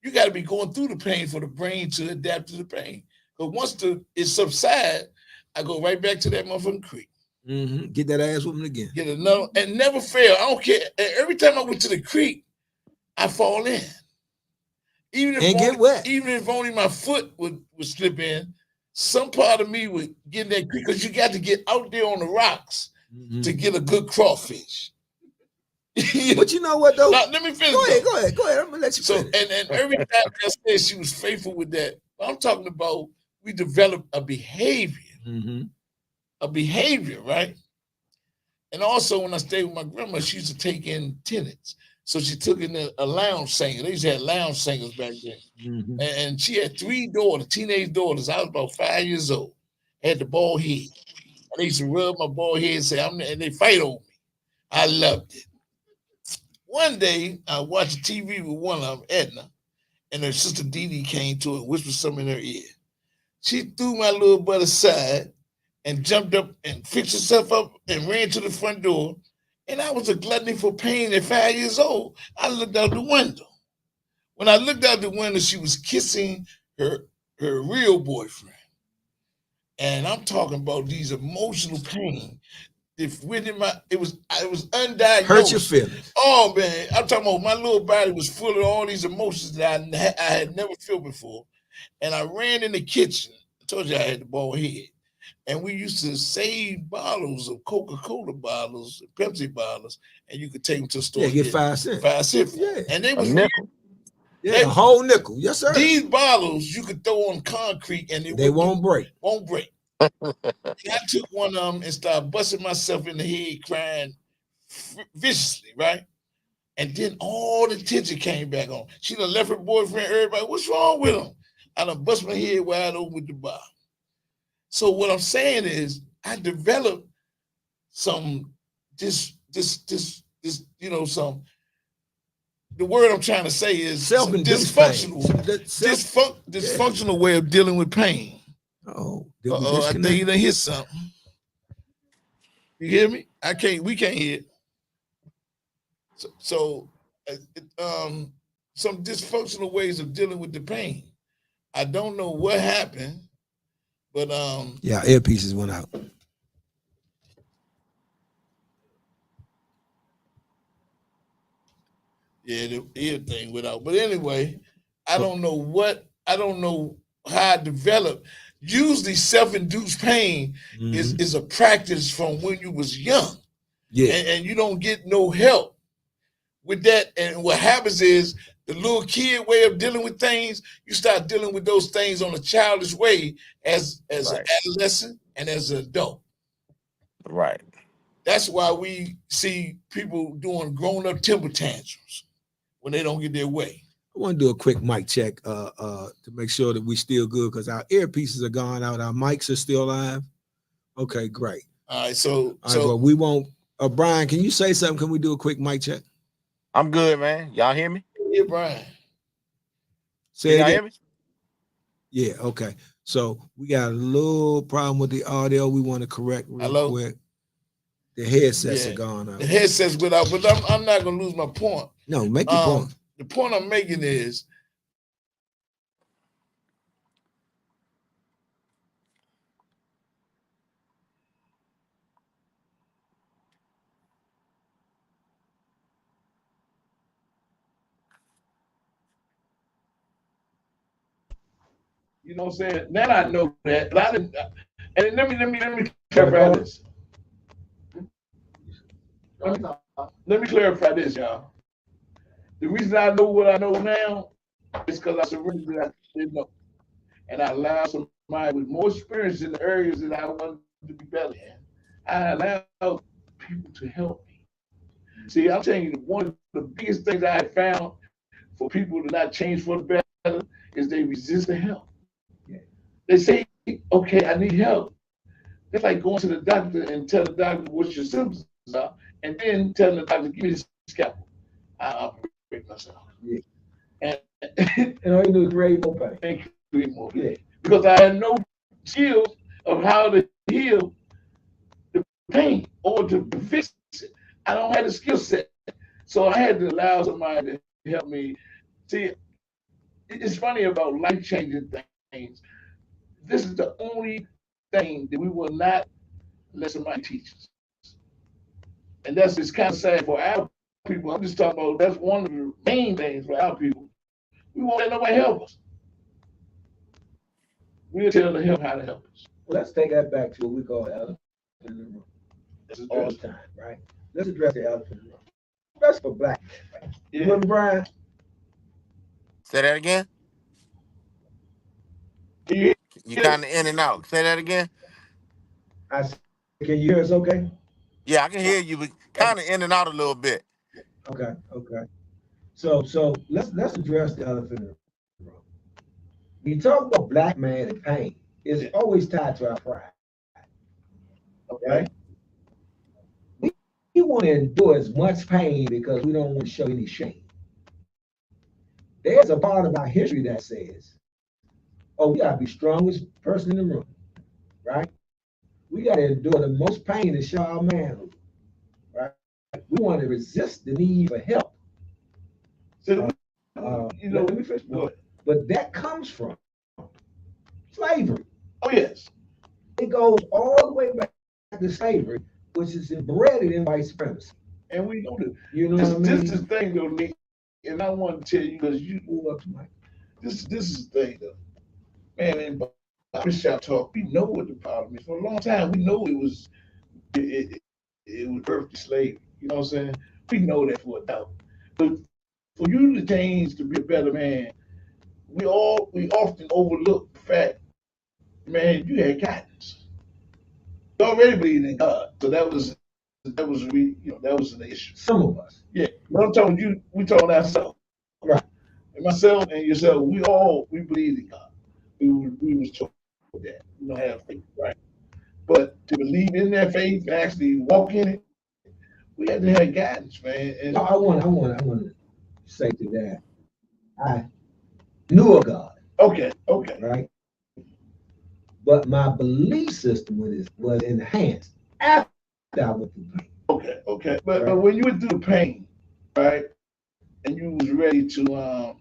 You got to be going through the pain for the brain to adapt to the pain. But once it subsides, I go right back to that motherfucking creek. Mm-hmm. Get that ass whooping again. Get another and never fail. I don't care. And every time I went to the creek, I fall in. Even if And get wet. Even if only my foot would slip in, some part of me would get in that creek because you got to get out there on the rocks Mhm. to get a good crawfish. But you know what though? Now, let me finish. Go ahead. though. I'm gonna let you So finish. and every time I said she was faithful with that, I'm talking about we developed a behavior, right? And also when I stayed with my grandma, she used to take in tenants. So she took in a lounge singer. They used to have lounge singers back then. Mhm. And she had 3 daughters, teenage daughters. I was about 5 years old. Had the bald head. And they used to rub my bald head and say, and they fight over me. I loved it. One day, I watched TV with one of them, Edna, and her sister Dee Dee came to her and whispered something in her ear. She threw my little butt aside and jumped up and fixed herself up and ran to the front door. And I was a gluttony for pain at 5 years old. I looked out the window. When I looked out the window, she was kissing her real boyfriend. And I'm talking about these emotional pain. It was undiagnosed. Hurt your feelings. Oh man, I'm talking about my little body was full of all these emotions that I had never felt before. And I ran in the kitchen. I told you I had the bald head. And we used to save bottles of Coca-Cola bottles, Pepsi bottles, and you could take them to the store. Yeah, and get 5 cents. 5 cents. Yeah. And they A was nickel. Yeah, a whole nickel. Yes, sir. these bottles you could throw on concrete and They won't break. won't break. And I took one of them and started busting myself in the head, crying viciously, right? And then all the tension came back on. She done left her boyfriend, everybody, what's wrong with him? I done bust my head wide open with the bar. So what I'm saying is I developed some the word I'm trying to say is some Self-induced dysfunctional way of dealing with pain. Oh, did we I think disconnect? you done hit something. You hear me? We can't hear. So some dysfunctional ways of dealing with the pain. I don't know what happened, but Yeah, earpieces went out. yeah, the ear thing went out. But anyway, I don't know how I developed. Usually self-induced pain is a practice from when you was young. Yeah. And you don't get no help with that. And what happens is the little kid way of dealing with things, you start dealing with those things on a childish way as Right. an adolescent and as an adult. Right. That's why we see people doing grown-up temper tantrums when they don't get their way. I want to do a quick mic check to make sure that we still good because our earpieces are gone out. Our mics are still live. Okay, great. All right, so All right, well, we won't. Brian, can you say something? Can we do a quick mic check? I'm good, man. Y'all hear me? yeah, Brian. Say Can it y'all again. hear me? Yeah, okay. So we got a little problem with the audio. We want to correct real Hello? quick. The headsets Yeah. are gone out. The headsets without, but I'm not gonna lose my point. No, make your point. The point I'm making is you know what I'm saying? Now I know that, but I didn't. And let me clarify this. Let me clarify this, y'all. The reason I know what I know now is because I surrendered that I didn't know, and I allowed somebody with more experience in the areas that I wanted to be better in. I allowed people to help me. See, I'm telling you, one of the biggest things I have found for people to not change for the better is they resist the help. They say, okay, I need help. It's like going to the doctor and tell the doctor what your symptoms are, and then telling the doctor, give me this scalpel. I'll break myself. Yeah. And all you do is create more pain. and create more pain. Because I had no skills of how to heal the pain or to fix it. I don't have the skill set. So I had to allow somebody to help me. See, it's funny about life-changing things. This is the only thing that we will not let somebody teach us. And that's just kind of sad for our people. I'm just talking about that's one of the main things for our people. We won't let nobody help us. We'll tell the help how to help us. Well, let's take that back to what we call the elephant in the room all the time, right? Let's address the elephant in the room. That's for black men. Yeah. Remember, Brian? Say that again. Yeah. You kind of in and out. Say that again. I said, can you hear us okay? Yeah, I can hear you, but kind of in and out a little bit. Okay. So let's address the elephant in the room. When you talk about black man and pain, it's always tied to our pride. Okay? We want to endure as much pain because we don't want to show any shame. There's a part of our history that says, oh, we got to be the strongest person in the room, right? We got to endure the most pain to show our manhood, right? We want to resist the need for help. So, let me finish. But that comes from slavery. Oh, yes. It goes all the way back to slavery, which is embedded in white supremacy. And we know that. You know what I mean? This is the thing, though, Nick, and I want to tell you because you move up to my. This is the thing, though. Man, in barbershop talk, we know what the problem is. For a long time, we know it was birth to slavery. You know what I'm saying? We know that for a doubt. But for you to change to be a better man, we often overlook the fact, man, you had guidance. You already believed in God, so that was an issue. Some of us. Yeah, but I'm talking you. We talking ourselves, right? And myself and yourself, we believe in God. We was told that we don't have faith, right? But to believe in that faith and actually walk in it, we had to have guidance, man. And I want to say to that, I knew of God. Okay. Right. But my belief system was enhanced after I went through pain. Okay. But when you went through the pain, right, and you was ready to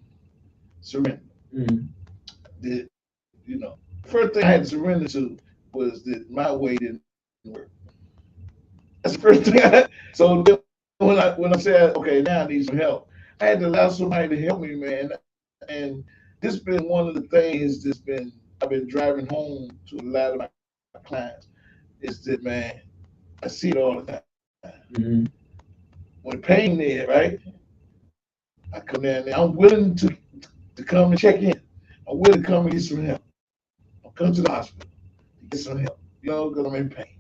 surrender, first thing I had to surrender to was that my way didn't work. That's the first thing. So when I said, okay, now I need some help, I had to allow somebody to help me, man. And this has been one of the things I've been driving home to a lot of my clients is that, man, I see it all the time. When pain there, right? I come down there. I'm willing to come and check in. I'm willing to come and get some help. I'll come to the hospital to get some help, because I'm in pain.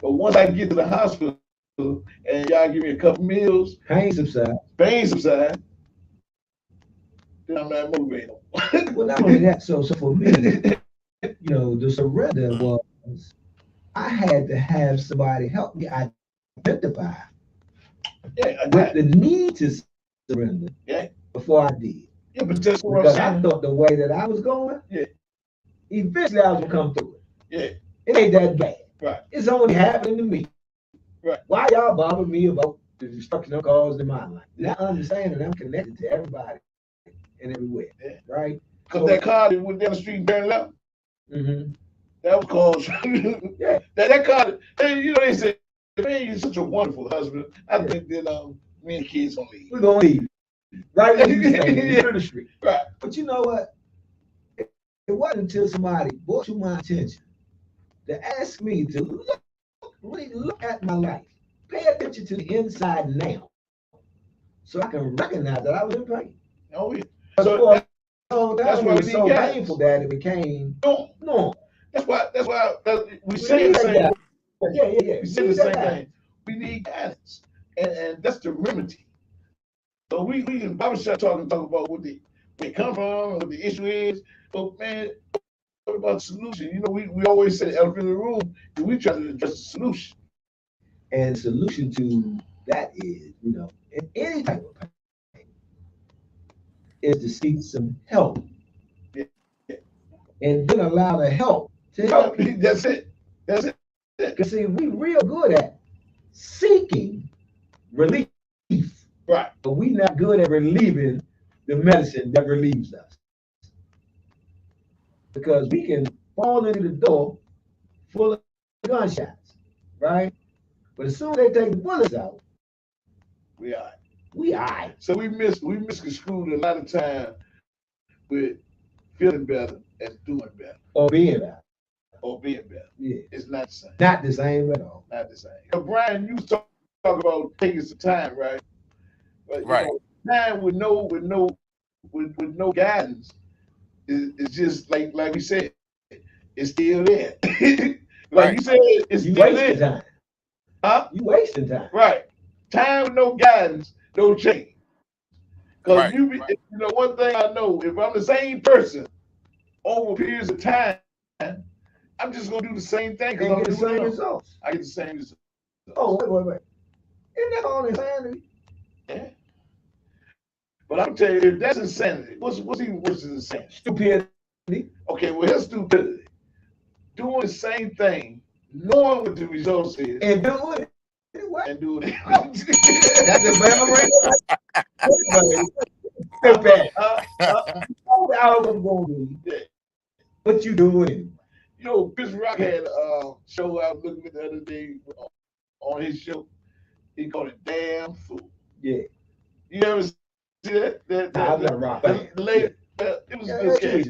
But once I get to the hospital and y'all give me a couple meals, Pain subside. pain subside, then I'm not motivated. Well, not only that, so for me, the surrender was I had to have somebody help me identify Yeah, with the need to surrender yeah, before I did. yeah, but that's what I'm Because I saying. thought the way that I was going, Yeah. eventually I was gonna come through it. Yeah, It ain't that bad. right, It's only happening to me. right. Why y'all bother me about the destruction of cars in my life? Not understanding I'm connected to everybody and everywhere, Yeah. right? Because that car that went down the street and burned up, Mm-hmm. that was called. Yeah. that car, they said, man, you're such a wonderful husband. I think that me and the kids gonna leave. We're gonna leave right when you stand in Yeah. the street. Right. But you know what? It wasn't until somebody brought to my attention to ask me to really look at my life, pay attention to the inside now, so I can recognize that I was in pain. Oh, yeah. But So for a long that's time, why it we was need so guidance. painful that it became no, normal. that's why we We say need the that same. guidance. Yeah. We say the same thing. We need guidance, and that's the remedy. So we can barbershop talk about what they come from and what the issue is. But man, what about the solution? We always say the elephant in the room, and we try to address the solution. And the solution to that is, in any type of pain, is to seek some help Yeah. and then allow the help to help you. That's it. That's it. Because see, we real good at seeking relief, Right. but we not good at relieving the medicine that relieves us. Because we can fall into the door full of gunshots, right? But as soon as they take the bullets out, We are. we all right. So we misconstrued a lot of time with feeling better and doing better Or being better. or being better. Yeah. It's not the same. Not the same at all. Not the same. Brian, you talk about taking some time, right? But Right. Time with no guidance is just like we said, it's still there. Like you said, it's You still wasting there. time. Huh? You wasting time. Right. Time with no guidance, no change. Because Right. one thing I know, if I'm the same person over periods of time, I'm just gonna do the same thing because And I'm get the doing same it. results. I get the same results. Oh, wait. Isn't that all insanity? Yeah. But I'm telling you, if that's insanity, what's even worse than insanity? Stupidity. Okay, well, here's stupidity. Doing the same thing, knowing what the results is, And do it. What? and doing it. That's the memory. Stupid. I was going to do. Yeah. What you doing? Chris Rock had a show I was looking at the other day on his show. He called it Damn Fool. Yeah. You ever see that? I'm not a rock fan. The lady, it was a good sketch.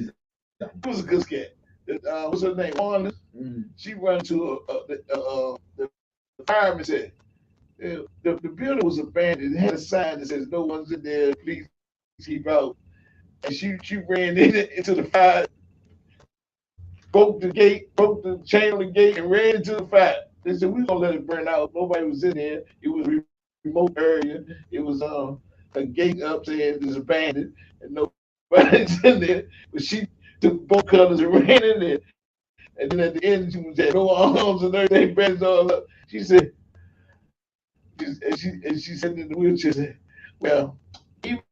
Yeah. It was a good sketch. What's her name? Wanda. She ran to the fireman said, the building was abandoned. It had a sign that says, "No one's in there. Please keep out." And she ran into the fire, broke the chain on the gate, and ran into the fire. They said, "We're gonna let it burn out." Nobody was in there. It was a remote area. It was a gate up there that's abandoned, and nobody's in there. But she took both colors and ran in there. And then at the end, she had no arms and everything, bands all up. She said, and she said in the wheelchair, said, "Well, even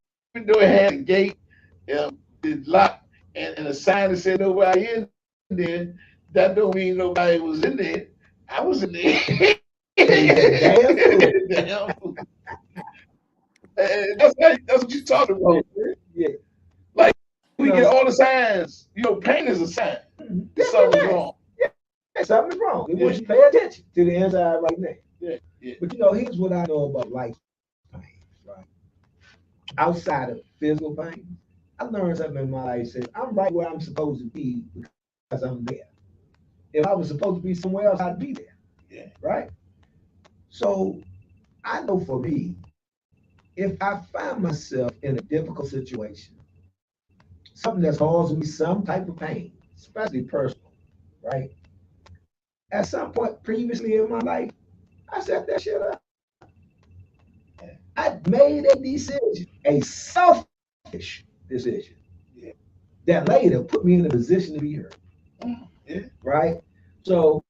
though it had a gate, it's locked, and a sign that said nobody in there, that don't mean nobody was in there. I was in there." Damn. That's what you're talking about. Yeah. Like we get all the signs. Pain is a sign. Something's wrong. Yeah, something's wrong. We Yeah. want you to pay attention to the inside right now. Yeah. But here's what I know about life pain, right? Outside of physical pain, I learned something in my life. Says I'm right where I'm supposed to be because I'm there. If I was supposed to be somewhere else, I'd be there. Yeah. Right? So I know for me, if I find myself in a difficult situation, something that's causing me some type of pain, especially personal, right? at some point previously in my life, I set that shit up. I made a decision, a selfish decision, Yeah. that later put me in a position to be hurt. Yeah. Right? So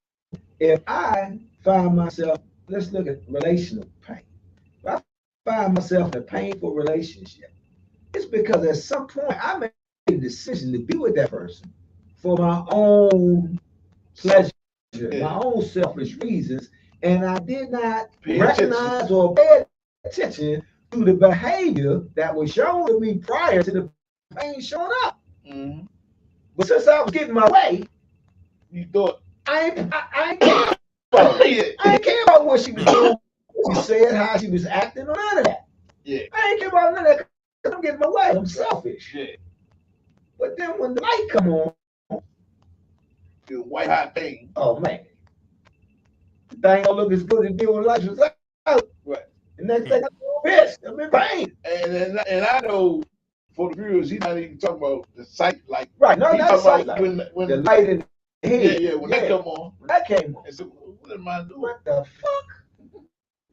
if I find myself, let's look at relational pain. If I find myself in a painful relationship, it's because at some point I made a decision to be with that person for my own pleasure, my own selfish reasons, and I did not recognize or pay attention to the behavior that was shown to me prior to the pain showing up. Mm-hmm. But since I was getting my way, You thought I ain't care about it. I ain't care about what she was doing, what she said, how she was acting, or none of that. Yeah. I ain't care about none of that because I'm getting my way. I'm selfish. Yeah. But then when the light come on, The white hot thing. oh man, the thing don't look as good as it did when life was out. Right. The next thing I'm pissed. I'm in pain. And I know for the viewers, he's not even talking about the sight like Right. No, he's not the talking sight about light. when The light in the head. yeah, when that come on. When that came on. And so what am I doing? What the fuck?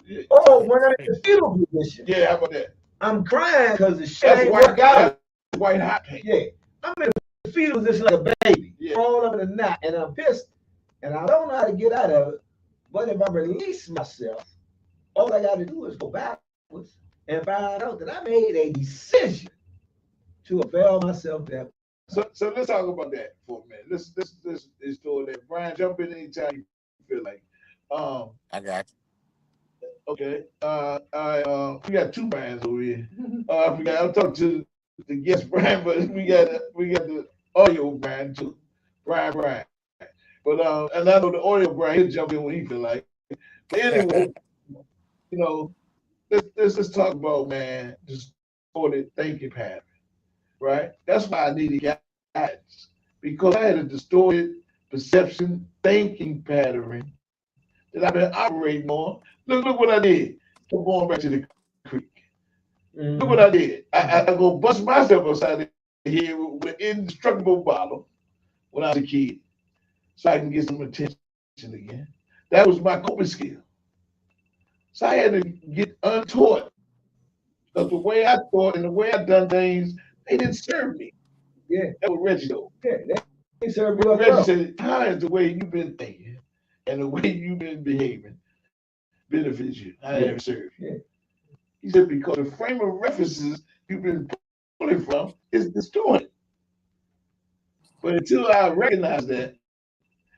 Yeah. Oh, when I'm in the fetal position. Yeah, how about that? I'm crying because the shit That's ain't white work out. white hot pain. Yeah. I'm in the fetal position like a baby. Yeah. All up in the knot. And I'm pissed. And I don't know how to get out of it. But if I release myself, all I got to do is go backwards and find out that I made a decision to avail myself that. So let's talk about that for a minute. Let's do that. Brian, jump in anytime you feel like. I got Okay. We got two Brians over here. I'm talking to the guest Brian, but we got the audio Brian too. Brian. But and I know the audio Brian, he'll jump in when he feel like. But anyway, you know, let's talk about, man, distorted thinking pattern. Right? That's why I needed guidance. Because I had a distorted perception thinking pattern that I've been operating on. Look what I did. I'm going back to the creek. Mm-hmm. Look what I did. I go bust myself upside the head with an indestructible bottle when I was a kid, so I can get some attention again. That was my coping skill. So I had to get untaught. Because the way I thought and the way I done things, they didn't serve me. Yeah. That was Reggie though. Yeah, they serve you Reggie well. said, how is the way you've been thinking and the way you've been behaving benefits you? I haven't served you. Yeah. He said, because the frame of references you've been pulling from is distorted. But until I recognize that,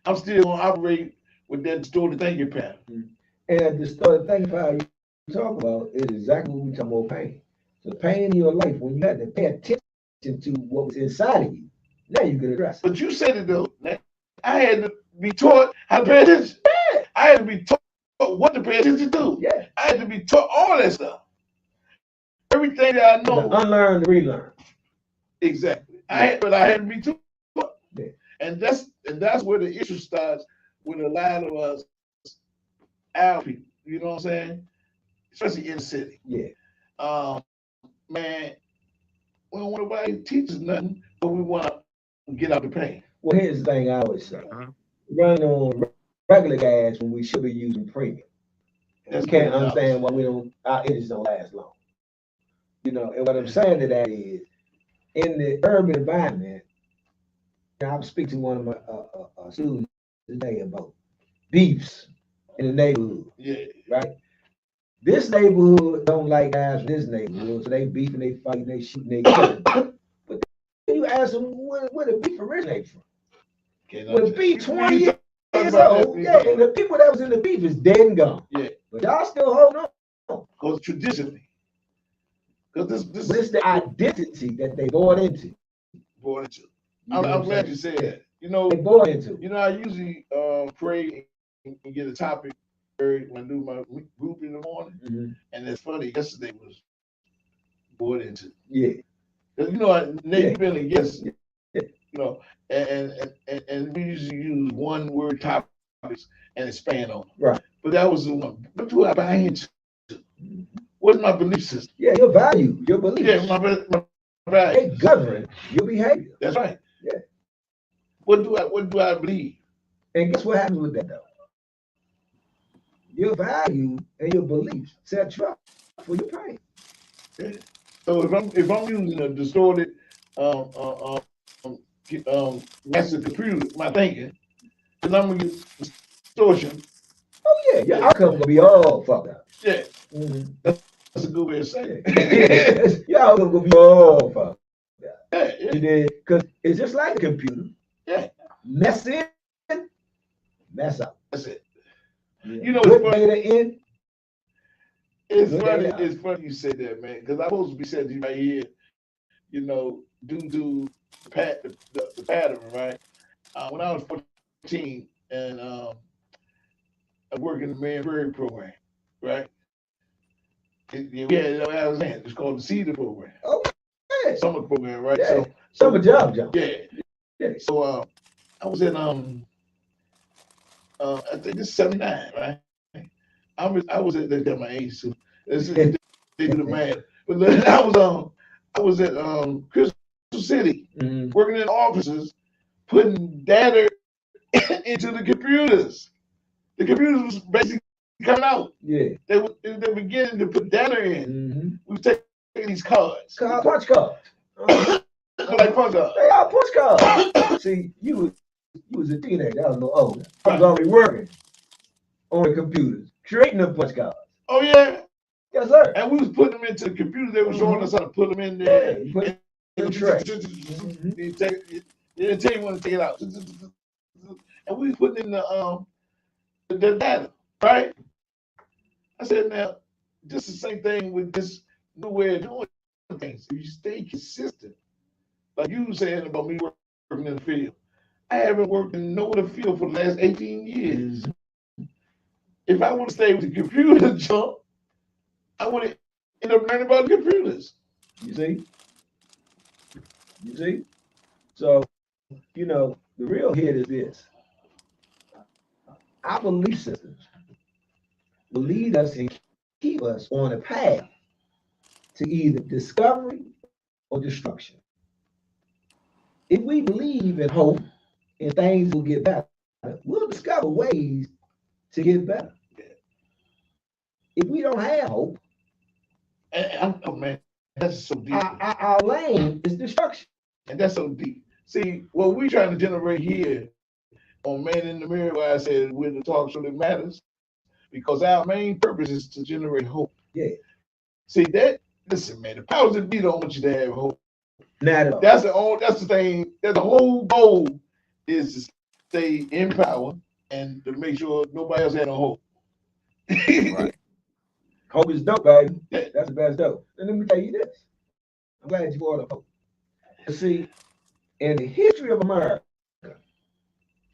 I'm still going to operate with that distorted thinking pattern. And the distorted thinking pattern you talk about is exactly what we talk about pain. So pain in your life, when you had to pay attention to what was inside of you, now you can address it. But you said it though. I had to be taught how to pay attention. Yeah. I had to be taught what to pay attention to. Yeah. I had to be taught all that stuff. Everything that I know. To unlearn, to relearn. Exactly. I had to be taught. Yeah. And that's where the issue starts with a lot of us, our people. You know what I'm saying? Especially in the city. Yeah. Man, we don't want nobody to teach us nothing, but we want to get out the pain. Well, here's the thing I always say. Running on regular gas when we should be using premium. We can't understand why our engines don't last long. You know, and what I'm saying to that is, in the urban environment, I was speaking to one of my students today about beefs in the neighborhood. Yeah. Right? This neighborhood don't like guys from this neighborhood, so they beefing, they fighting, they shooting, they killing. But then you ask them where the beef originated from. When the beef 20 years old, yeah, and the people that was in the beef is dead and gone. Yeah. But y'all still hold on. Because traditionally. Because this But it's the identity that they bought into. I'm glad you said that. You know, They bought into. You know, I usually pray and get a topic when I do my group in the morning. Mm-hmm. And it's funny, yesterday was bought into. Yeah. You know, Nate, you've been a guest, you know, and we usually use one word topics and expand on them. Right. But that was the one. What do I buy into? What's my belief system? Yeah, your value, your beliefs. Yeah, my value. They govern your behavior. That's right. Yeah. What do I believe? And guess what happens with that though? Your value and your beliefs set you up for your pain. Yeah. So if I'm using a distorted master computer, my thinking, then I'm gonna get distortion. Oh yeah, your outcome gonna be all fucked up. Yeah, Mm-hmm. that's a good way of saying it. Yes, your outcome gonna be all fucked up. Yeah, yeah, You did, because it's just like a computer. yeah. Mess in, mess out. That's it. Yeah. You know, Good it's funny. data in. It's Good funny. data out. It's funny you said that, man. Because I'm supposed to be saying to you right here, you know, due to the pattern, right? When I was 14 and I worked in the Man Bird program, right? We had it's called the Cedar program. Oh, yeah. Summer program, right? Yeah. So Summer job. yeah. Yeah. So I was in I think it's 79, right? I was at my age, so they do the math. But then I was at Crystal City working in offices, putting data into the computers. The computers was basically coming out. Yeah. They were beginning to put data in. We were taking these cards. Punch cards. Like punch cards. They are punch cards. See, you was a teenager. I was a little older. I was already working on the computers, creating the punch cards. Oh yeah. Yes, sir. And we was putting them into the computer. They were showing us how to put them in there. Yeah, put in the tray. They didn't tell you when to take it out. And we was putting in the data, right? I said, now, just the same thing with this new way of doing things. If you stay consistent, like you were saying about me working in the field, I haven't worked in no other field for the last 18 years. If I would have stayed with the computer jump, I would have ended up learning about computers. You see? You see? So, you know, the real hit is this. Our belief systems will lead us and keep us on a path to either discovery or destruction. If we believe in hope and things will get better, we'll discover ways to get better. If we don't have hope, oh man, that's so deep. Our lane is destruction. And that's so deep. See, what we're trying to generate here on Man in the Mirror, where I said we're the talk show that matters, because our main purpose is to generate hope. Yeah. See that? Listen, man, the powers that be don't want you to have hope. Not at all. That's the thing. That's the whole goal is to stay in power and to make sure nobody else had no hope. Right. Hope is dope, baby. That's the best dope. And let me tell you this. I'm glad you brought up hope. See, in the history of America,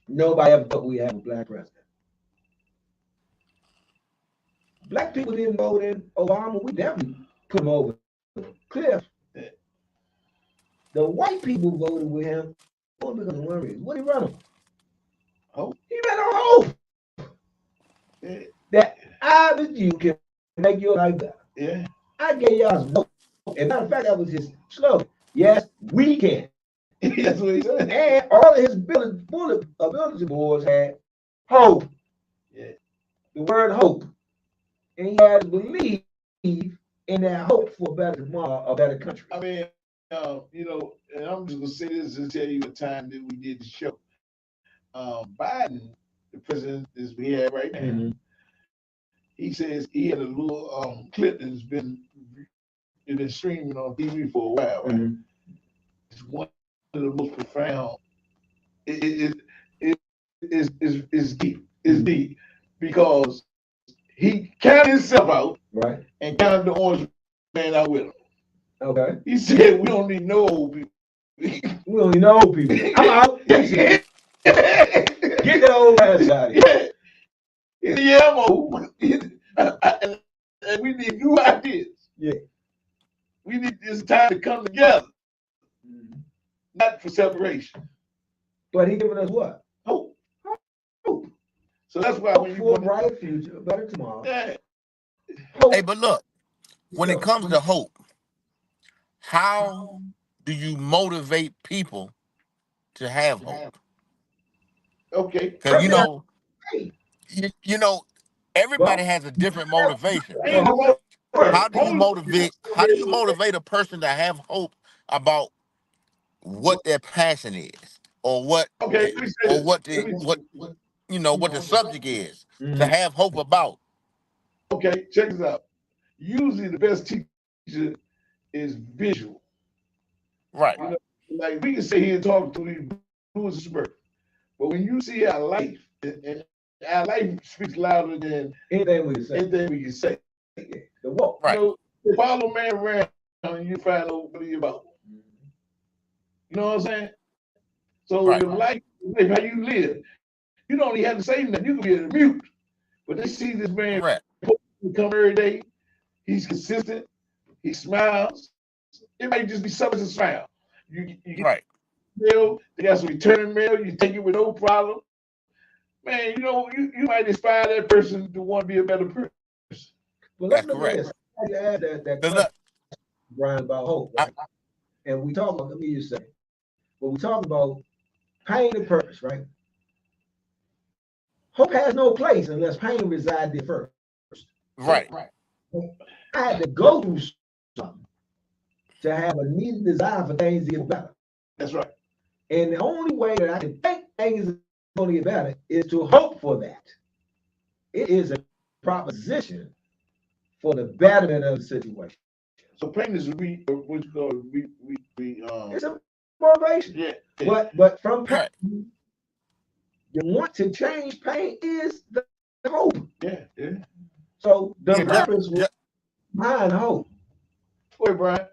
nobody ever thought we had a black president. Black people didn't vote in Obama. We definitely put him over the cliff. The white people voted with him. What because of one reason? What did he run on? Hope. He ran on hope. That I, as you, can make your life better. Yeah. I gave y'all some hope. And matter of fact, that was his slogan. Yes, we can. That's what he said. And all of his bulletin boards had hope. Yeah. The word hope. And he had to believe in that hope for a better tomorrow, a better country. I mean, you know, and I'm just gonna say this and tell you the time that we did the show. Biden, the president that we have right now, he says he had a little clip that's been streaming on TV for a while. Right? It's one of the most profound. It is deep. It's deep because he counted himself out, right, and counted the orange man out with him. Okay. He said, "We don't need no old people. We don't need no old people. I'm out." Get that old ass out of here. Yeah, I'm old. And we need new ideas. Yeah. We need this time to come together, not for separation. But he giving us what? Hope. Hope. So that's why Hope when you for a brighter future, a better tomorrow. Yeah. Hope. Hey, but look, when it comes to hope, how do you motivate people to have hope? Okay. Because Hey, you know, everybody but has a different motivation. Ain't But no how word. do you motivate? How do you motivate a person to have hope about what their passion is, or Okay, let me say or this. Let me what the subject is to mhm. have hope about? okay, check this out. Usually the best teacher is visual. Right, You know, like we can sit here and talk to these blues and spurts, but when you see our life, and our life speaks louder than anything we can say. The walk. You right, know, follow a man around and you find out what he about. You know what I'm saying? So right, your life, how you live, you don't even have to say nothing. You can be a mute, but they see this man correct, come every day. He's consistent. He smiles. It might just be something to smile. You get right. mail. They got some return mail. You take it with no problem. Man, you might inspire that person to want to be a better person. Well, let's That's look at correct. this. I had to add that 'Cause question, look, Brian, about hope, I, right? And we talk about, let me just say, when we talk about pain and purpose, right? Hope has no place unless pain resides there first. right, I had to go through something to have a need and desire for things to get better. That's right. And the only way that I can think things are going to get better is to hope for that. It is a proposition for the betterment of the situation. So pain is what you call It's a motivation. yeah. But from pain, right. you want to change pain is the hope. Yeah. So the Yeah, purpose was just behind hope. Go ahead, Brian.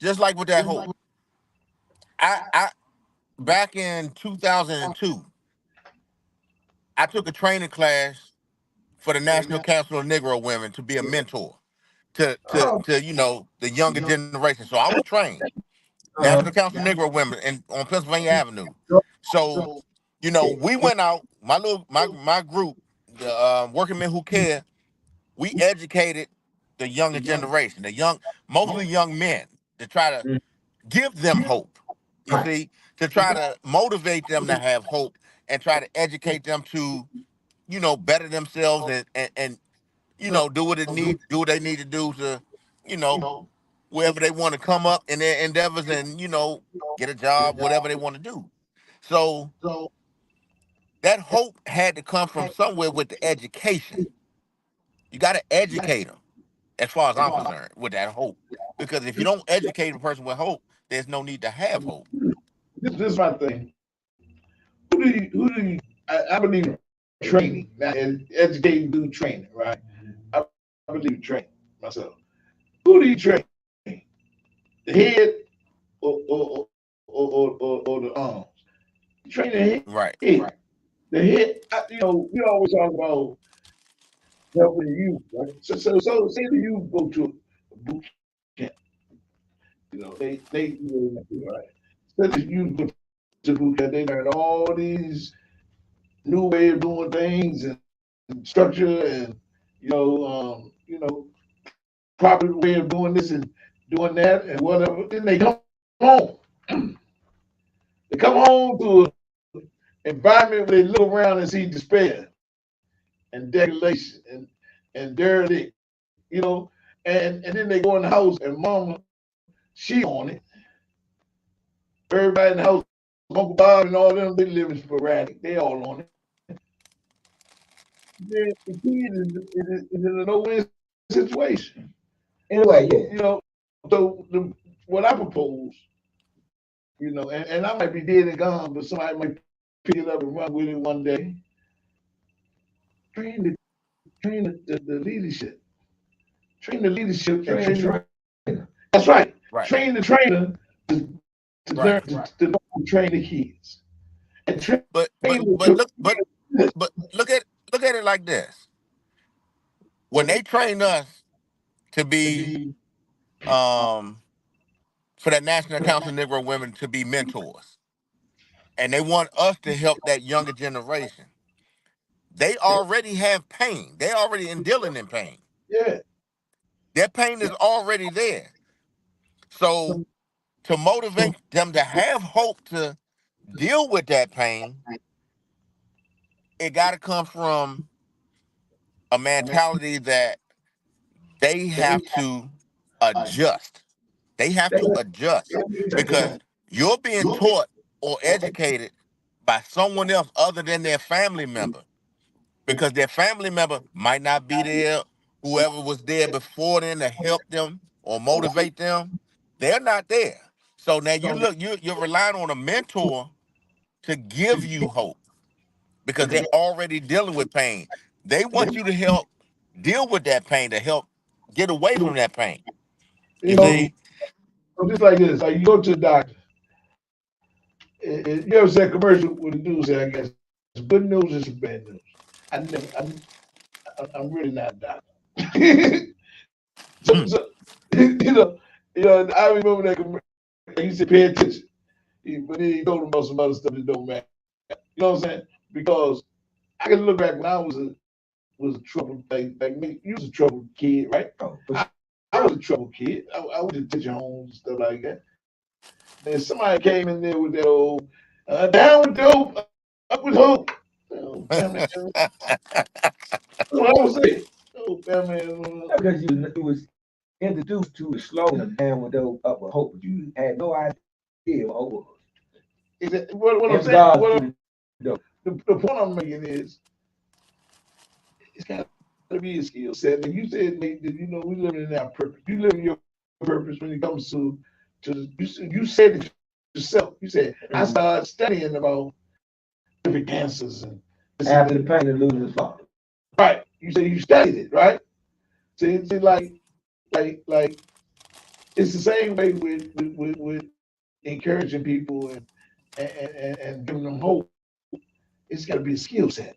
just like with that hope. I back in 2002, I took a training class for the National Council of Negro Women to be a mentor Oh, to the younger generation. So I was trained National uh, Council of Negro Women on Pennsylvania Avenue. go So we went out, my group, the Working Men Who Care. We educated the younger generation, mostly young men, to try to ahead. give them hope. You Right. see, to try to motivate them to have hope and try to educate them to better themselves and do what they need to do to you know wherever they want to come up in their endeavors and get a job, whatever they want to do. So that hope had to come from somewhere with the education. You got to educate them, as far as I'm concerned, with that hope. Because if you don't educate a person with hope, there's no need to have hope. This is my thing. I believe in training, not educating do training, right? I believe in training myself. Who do you train? The head or the arms? You train the head. Right, The head, we always talk about helping the youth, right? So say the youth go to a boot camp, right? Say the youth go to boot camp, they learn all these new way of doing things and structure and proper way of doing this and doing that and whatever. Then they come home. They come home to an environment where they look around and see despair and degradation and dirty, you know, and then they go in the house and mama, she on it. Everybody in the house, Uncle Bob and all them, they living sporadic. They all on it. Then the kid is in a no-win situation. Anyway, yeah. So what I propose, and I might be dead and gone, but somebody might pick it up and run with it one day. Train the leadership. Train the leadership. Train the That's right. right, Train the trainer to right. learn to train the kids and train But but but the look but look at it like this. When they train us to be um for that National Council of Negro Women to be mentors, and they want us to help that younger generation. They already have pain. They already dealing in pain. yeah. Their pain is already there. So to motivate them to have hope to deal with that pain, it got to come from a mentality that they have to adjust. They have to adjust because you're being taught or educated by someone else other than their family member, because their family member might not be there. Whoever was there before them to help them or motivate them, they're not there. So now you're relying on a mentor to give you hope because they're already dealing with pain. They want you to help deal with that pain, to help get away from that pain. You You know, see? just like this, like you go to the doctor. You ever said commercial with the dude say, I guess some good news and some bad news. I never, I'm really not a doctor. Hmm. so, I remember that commercial. He said, pay attention. But then he told him about some other stuff that don't matter. You know what I'm saying? Because I can look back when I was a troubled, like me. You was a troubled kid, right? Oh, I was a troubled kid. I went to detention homes and stuff like that. And somebody came in there with that old down with dope, up with hope. Oh, man, that's what I was saying. Oh, man. because you was introduced to the slogan down with those up with hope, but you had no idea what hope was. What I'm In saying, God through the point I'm making is, it's got to be a skill set. And you said, Nate, that we live in our purpose. You live in your purpose when it comes to you said it yourself. You said I started studying about different cancers and after the pain of losing his father. right. You said you studied it, right? So it's like it's the same way with encouraging people and giving them hope. It's got to be a skill set.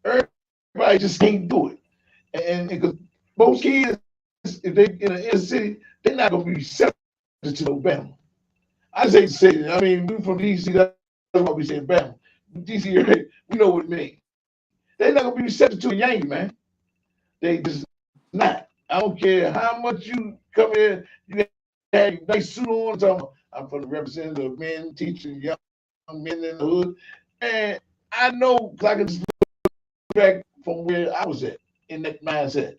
Everybody just can't do it, and because most kids, if they in the inner city, they're not gonna be receptive to Alabama. I say city. I mean, we from DC. That's what we say, Alabama. DC, right? We know what it means. They're not gonna be receptive to a Yankee, man. They just not. I don't care how much you come in, you have a nice suit on. I'm from the representative of men teaching young men in the hood. And I know because I can just look back from where I was at in that mindset.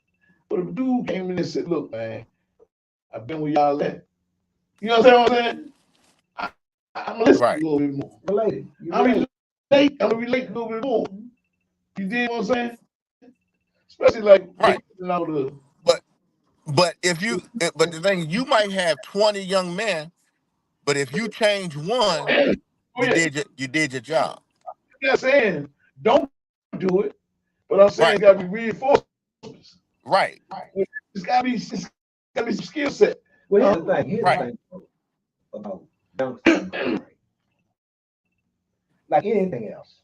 But if a dude came in and said, look, man, I've been with y'all at. You know what I'm saying? I'm gonna listen a Right. little bit more. Related. I'm gonna relate a little bit more. You dig what I'm saying? Especially like Right. out of But but the thing, you might have 20 young men, but if you change one, oh yeah, you did your job. I'm not saying don't do it, but I'm saying Right. it's gotta be reinforced. Right. It's gotta be some skill set. Well, here's the thing. Here's Right. the thing about youngsters, right? Like anything else.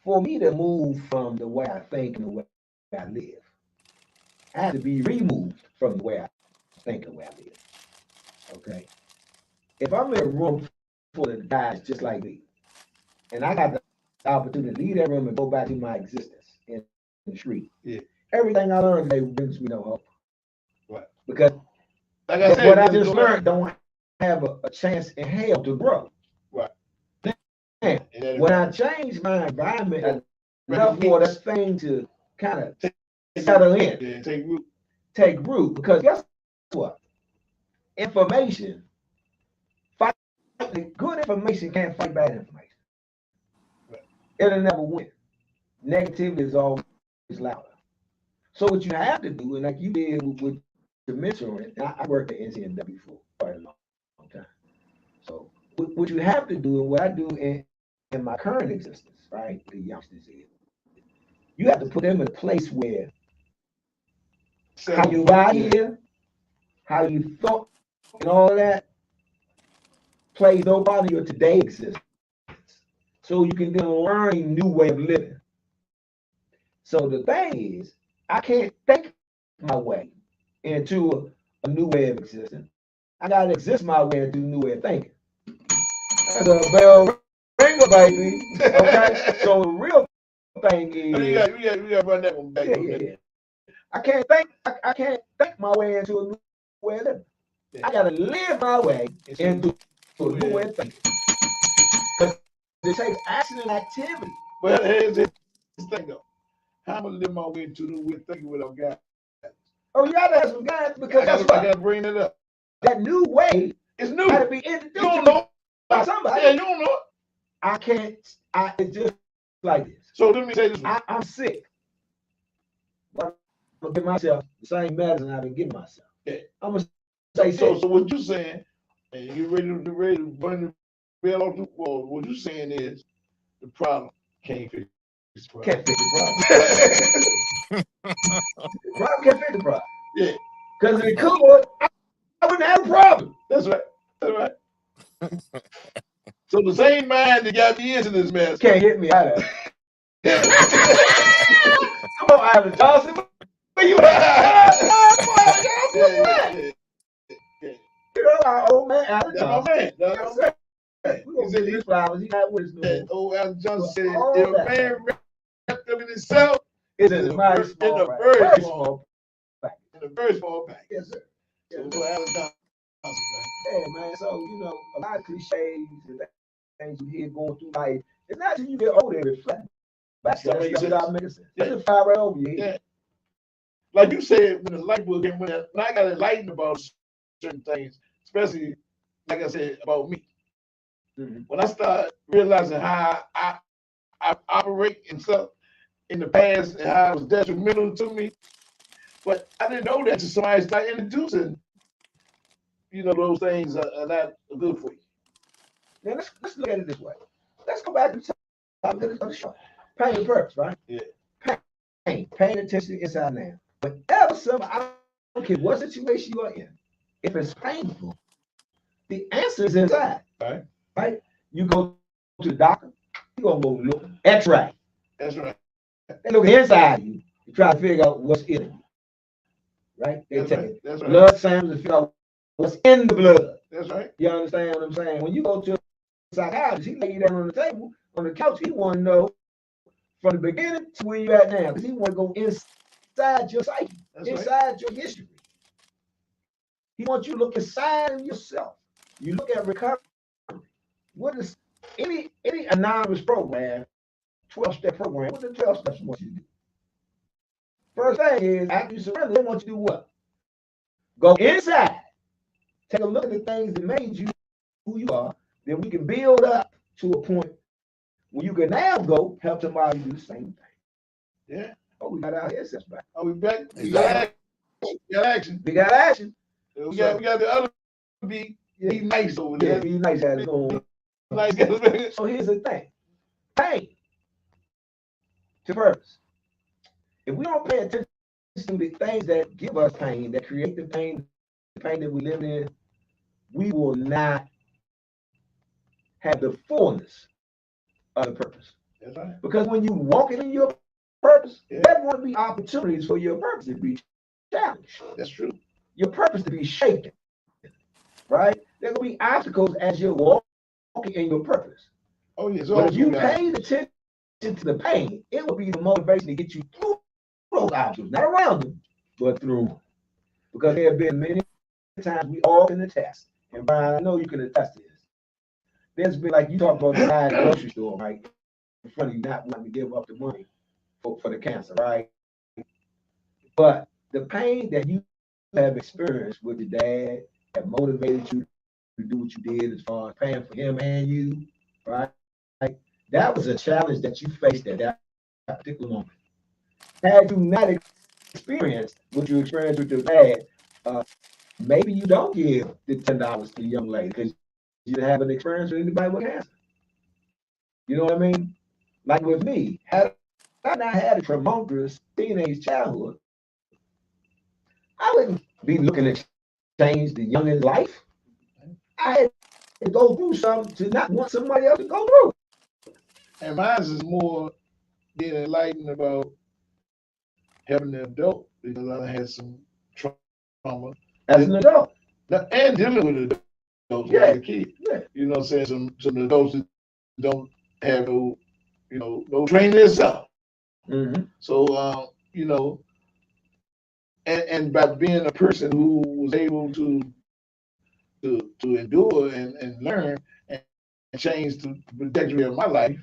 For me to move from the way I think and the way I live, I have to be removed from the way I think and the way I live. Okay. If I'm in a room full of guys just like me, and I got the opportunity to leave that room and go back to my existence in the street, Yeah. everything I learned today brings me no hope. Right. Because like I said, what I just learned don't have a chance in hell to grow. Right. Man, when I change my environment enough for that thing to kind of settle in, yeah, take root, because guess what? Information, good information can't fight bad information. Right. It'll never win. Negativity is always louder. So what you have to do, and like you did with the mentoring, and I worked at NCNW for quite a long time. So what you have to do, and what I do in my current existence, right, the youngsters is, you have to put them in a place where how you got here, how you thought, and all that plays no part in your today existence. So you can then learn a new way of living. So the thing is, I can't think my way into a new way of existing. I gotta exist my way into a new way of thinking. That's a bell ringer, baby. Okay. So the real thing is, we got run that one back. Yeah. I can't think my way into a new way of living. I gotta live my way into a new way of thinking. it takes action and activity. But here's the thing though. How am I live my way to the with thinking without God? Oh, you gotta have some guys because I that's gotta what bring it up. that new way It's new. gotta be You introduced don't to know. by somebody. Yeah, you don't know it. I can't. It's just like this. So let me say this. I'm sick. But I'm gonna give myself the same medicine I've been giving myself. Yeah. I'm gonna say So what you saying? And you ready to burn the bell off the wall? What you saying is the problem can't fix the problem. Can't fix the problem. Problem can't fix the problem. Yeah, Because if it could, I wouldn't have a problem. that's right. That's right. So the same mind that got me into this mess Can't get me out of it. Come on, Ivan Johnson. Where you at? You know, our old man, Ivan That's my Johnson. man. You know what I'm saying? We're going to get these flowers. He's not with us no more. Old Alan Johnson said, All if a that. man wrapped up in himself, It's in a mighty in small a pack. very Very small, small. in a very small pack. Yes, sir. So Yes, Alan sir. Johnson, Yeah, man. So, you know, a lot of cliches and things you hear going through life. It's not until you get older and reflect. Back That to makes that sense. start making sense. Yeah. It's a fire right over your Yeah. head. like you said, when the light bulb came, when I got enlightened about certain things, especially like I said about me. Mhm. When I started realizing how I operate and stuff in the past and how it was detrimental to me, but I didn't know that until somebody started introducing, those things are not good for you. Now let's look at it this way. Let's go back to the topic of the show. Pain and purpose, right? Yeah. Pain intensity inside now. Whenever I don't care what situation you are in, if it's painful, the answer is inside. Right. Right? You go to the doctor, you gonna go look X-ray. That's right. They look inside you to try to figure out what's in you. Right? They That's take right. That's right. blood samples to figure out what's in the blood. That's right. You understand what I'm saying? When you go to a psychiatrist, he lay you down on the table, on the couch, he want to know from the beginning to where you at now. Because he want to go inside your psyche, That's right. inside your history. He wants you to look inside yourself. You look at recovery. What is any anonymous program, 12-step program, what the 12 steps want you to do? First thing is, after you surrender, they want you to do what? Go inside. Take a look at the things that made you who you are. Then we can build up to a point where you can now go help somebody do the same thing. Yeah. Oh, we got our headsets back. Are we back? We Exactly. got action. We got action. We got the other be nice over Yeah, there. be nice as going. Nice guys. So here's the thing. Pain to purpose. If we don't pay attention to the things that give us pain, that create the pain that we live in, we will not have the fullness of the purpose. That's right. Because when you walk in your purpose, Yeah. there going to be opportunities for your purpose to be challenged, That's true. your purpose to be shaken, right? There going to be obstacles as you're walking in your purpose. Oh yes. But if you pay attention to the pain, it will be the motivation to get you through those obstacles, not around them, but through them. Because there have been many times we all can attest, and Brian, I know you can attest to this. There's been, like you talked about the guy at the grocery store, right? In front of you not wanting to give up the money for the cancer, right? But the pain that you have experienced with your dad that motivated you to do what you did as far as paying for him and you, right? That was a challenge that you faced at that particular moment. Had you not experienced what you experienced with your dad, maybe you don't give the $10 to the young lady because you didn't have an experience with anybody with cancer. You know what I mean? Like with me, had I not had a tumultuous teenage childhood, I wouldn't be looking to change the youngin's life. I had to go through something to not want somebody else to go through. And mine is more being enlightened about having an adult because I had some trauma As an adult. and dealing with adults Yeah. as a kid. Yeah. You know what I'm saying? Some adults that don't have no training themselves. Mm-hmm. So and by being a person who was able to endure and learn changed the trajectory of my life,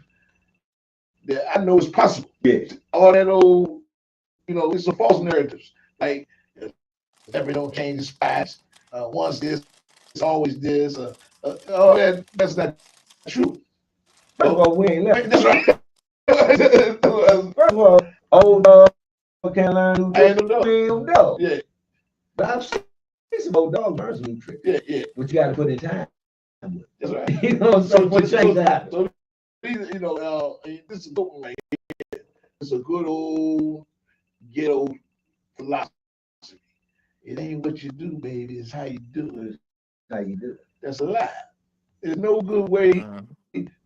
that I know it's possible. Yes. All that old, it's some false narratives. Like, never don't change the spies. Once this, it's always this. All that's not true. First of all, we ain't left. That's right. First of all, old dog can't learn new I ain't tricks. no dog. We ain't no dog. Yeah, But I've seen some old dog learn some new tricks. yeah. But you got to put in time. That's right. You know what I'm saying? For change to happen. So this is a good one right here. It's a good old ghetto philosophy. It ain't what you do, baby. It's how you do it. How you do it? That's a lie. There's no good way to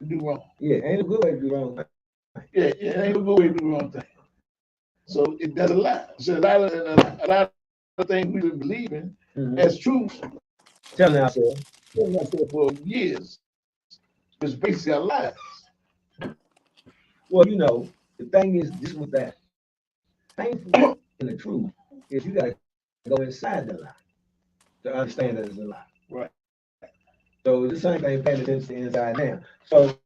do wrong. Yeah, ain't a good way to do wrong. Yeah, it ain't a good way to do the wrong thing. So that's a lie. So a lot of things we believe in as truth. Tell me ourselves. For years. It's basically our lives. Well, the thing is, this was that. Painful in the truth is you got to go inside the lie to understand that it's a lie. Right. So it's the same thing paying attention to inside now. So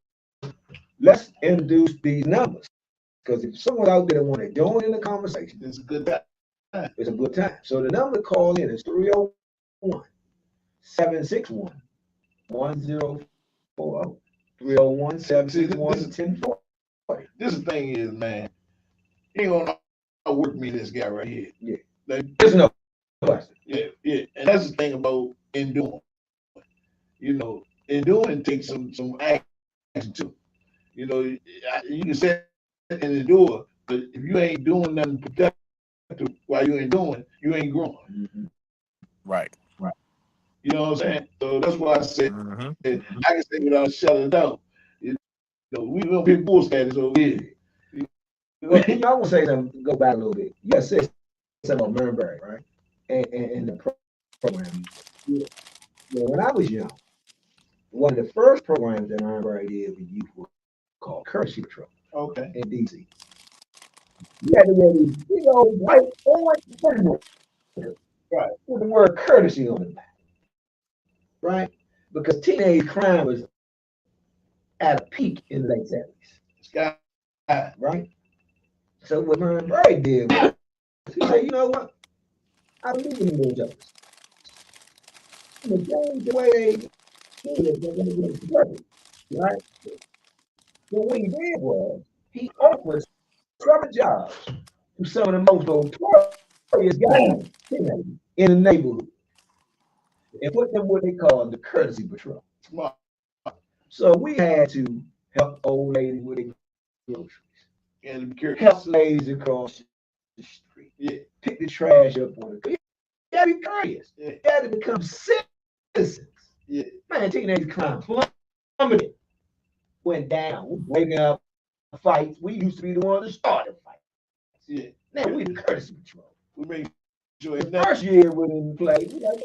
let's introduce these numbers. Because if someone out there want to join in the conversation, It's a good time. it's a good time. So the number to call in is 301-761-1040. 301-761-1040. This thing is, man, you ain't gonna outwork me, this guy right here. Yeah. Like, There's no question. yeah. And that's the thing about enduring. Enduring takes some action too. You can sit and endure, but if you ain't doing nothing productive while you ain't doing, you ain't growing. Mm-hmm. Right. You know what I'm saying? So that's why I said Mm-hmm. I can say without shutting down. We don't pick bull status over here. Well, I want to say something, go back a little bit. You said something about Murnberry, right? And the program. Yeah. When I was young, one of the first programs that Murnberry did with youth was called Courtesy Patrol. Okay. In DC. You had to wear these big old white orange sweaters, right, with the word courtesy on the back. Right? Because teenage crime was at a peak in the late 70s. Right? So what Murnberry did was he said, you know what? I believe in those jokers. The way they did, they're going to get it perfect. Right? So what he did was he offered 7 jobs to some of the most notorious guys in the neighborhood and put them what they call the courtesy patrol. So we had to help old ladies with their groceries, And help ladies across the street, pick the trash up on the. You had to be courteous. You had to become citizens. Man, teenage crime plummeted, went down, breaking up fights. We used to be the ones that started fights. Now we the courtesy patrol. We make sure the first year we didn't play. We got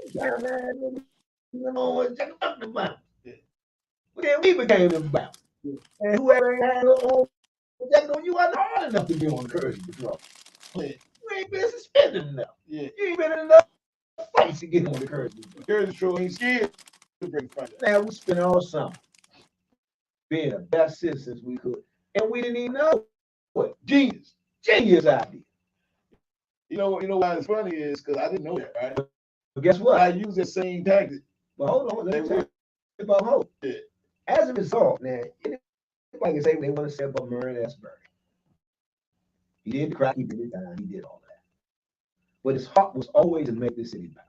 you know what talking about. But then we became about. And whoever ain't had no own protecting on you wasn't hard enough to be on the courtesy patrol. You ain't been suspended enough. You ain't been in enough fights to get on the courtesy patrol. Courtesy patrol ain't scared to bring fight. Now we spent all summer being the best citizens we could. And we didn't even know what. Genius idea. You know why it's funny is because I didn't know that, right? But guess what? I use that same tactic. But hold on, let me tell you about hope. As a result, now, like I say, they want to say about Murray Asbury. He did the crack, he did it down, he did all that. But his heart was always to make the city better.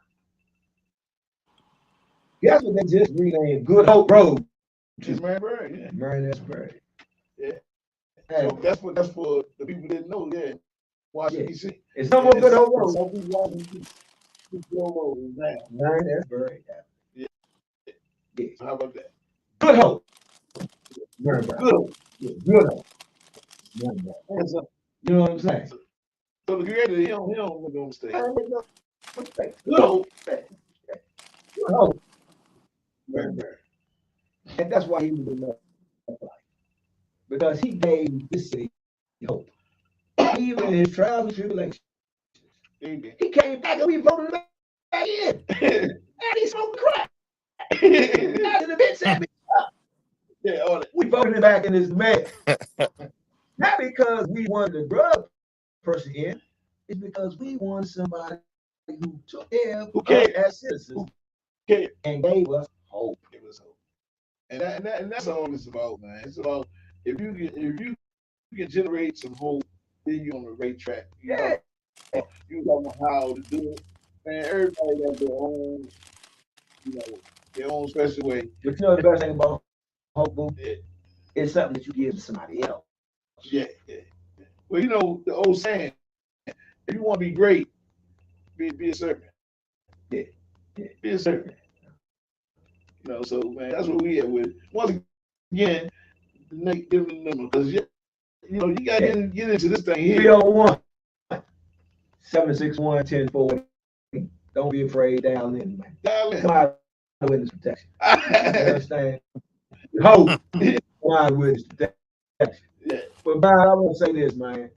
Guess what they just renamed Good Hope Road? It's Murray, Murray Asbury. So that's for the people that didn't know, Washington, D.C. It's no more Good Hope Road. Murray Asbury. How about that? Good Hope. Murray. Good Hope. Good Hope. You know what I'm saying? So the creator, he don't make no mistake. Good Hope. Good Hope. And that's why he was in love with life. Because he gave this city hope. Even in his trials and tribulations. He came back and we voted him back in. And he smoked crack. After the bitch said, Yeah, all that. We voted him back in his mayor. Not because we wanted to drug person in, it's because we wanted somebody who took care of Who us cared? as citizens Who cared? and gave us hope. Give us hope. And that's all it's about, man. It's about if you can generate some hope, then you're on the right track. Yeah. You know how to do it. Man, everybody has their own, their own special way. But you know the best thing about hope, boo? Yeah, It's something that you give to somebody else. yeah, yeah. Well, the old saying, if you want to be great, be a servant. Yeah. Yeah. Be a servant. So man, that's what we have with. Once again, give them the number because you got to get into this thing here. 301 761 1040. Don't be afraid, down in, man. Come out of witness protection. You understand? Hope. Come out of witness protection. Yeah. But Brian, I want to say this, man.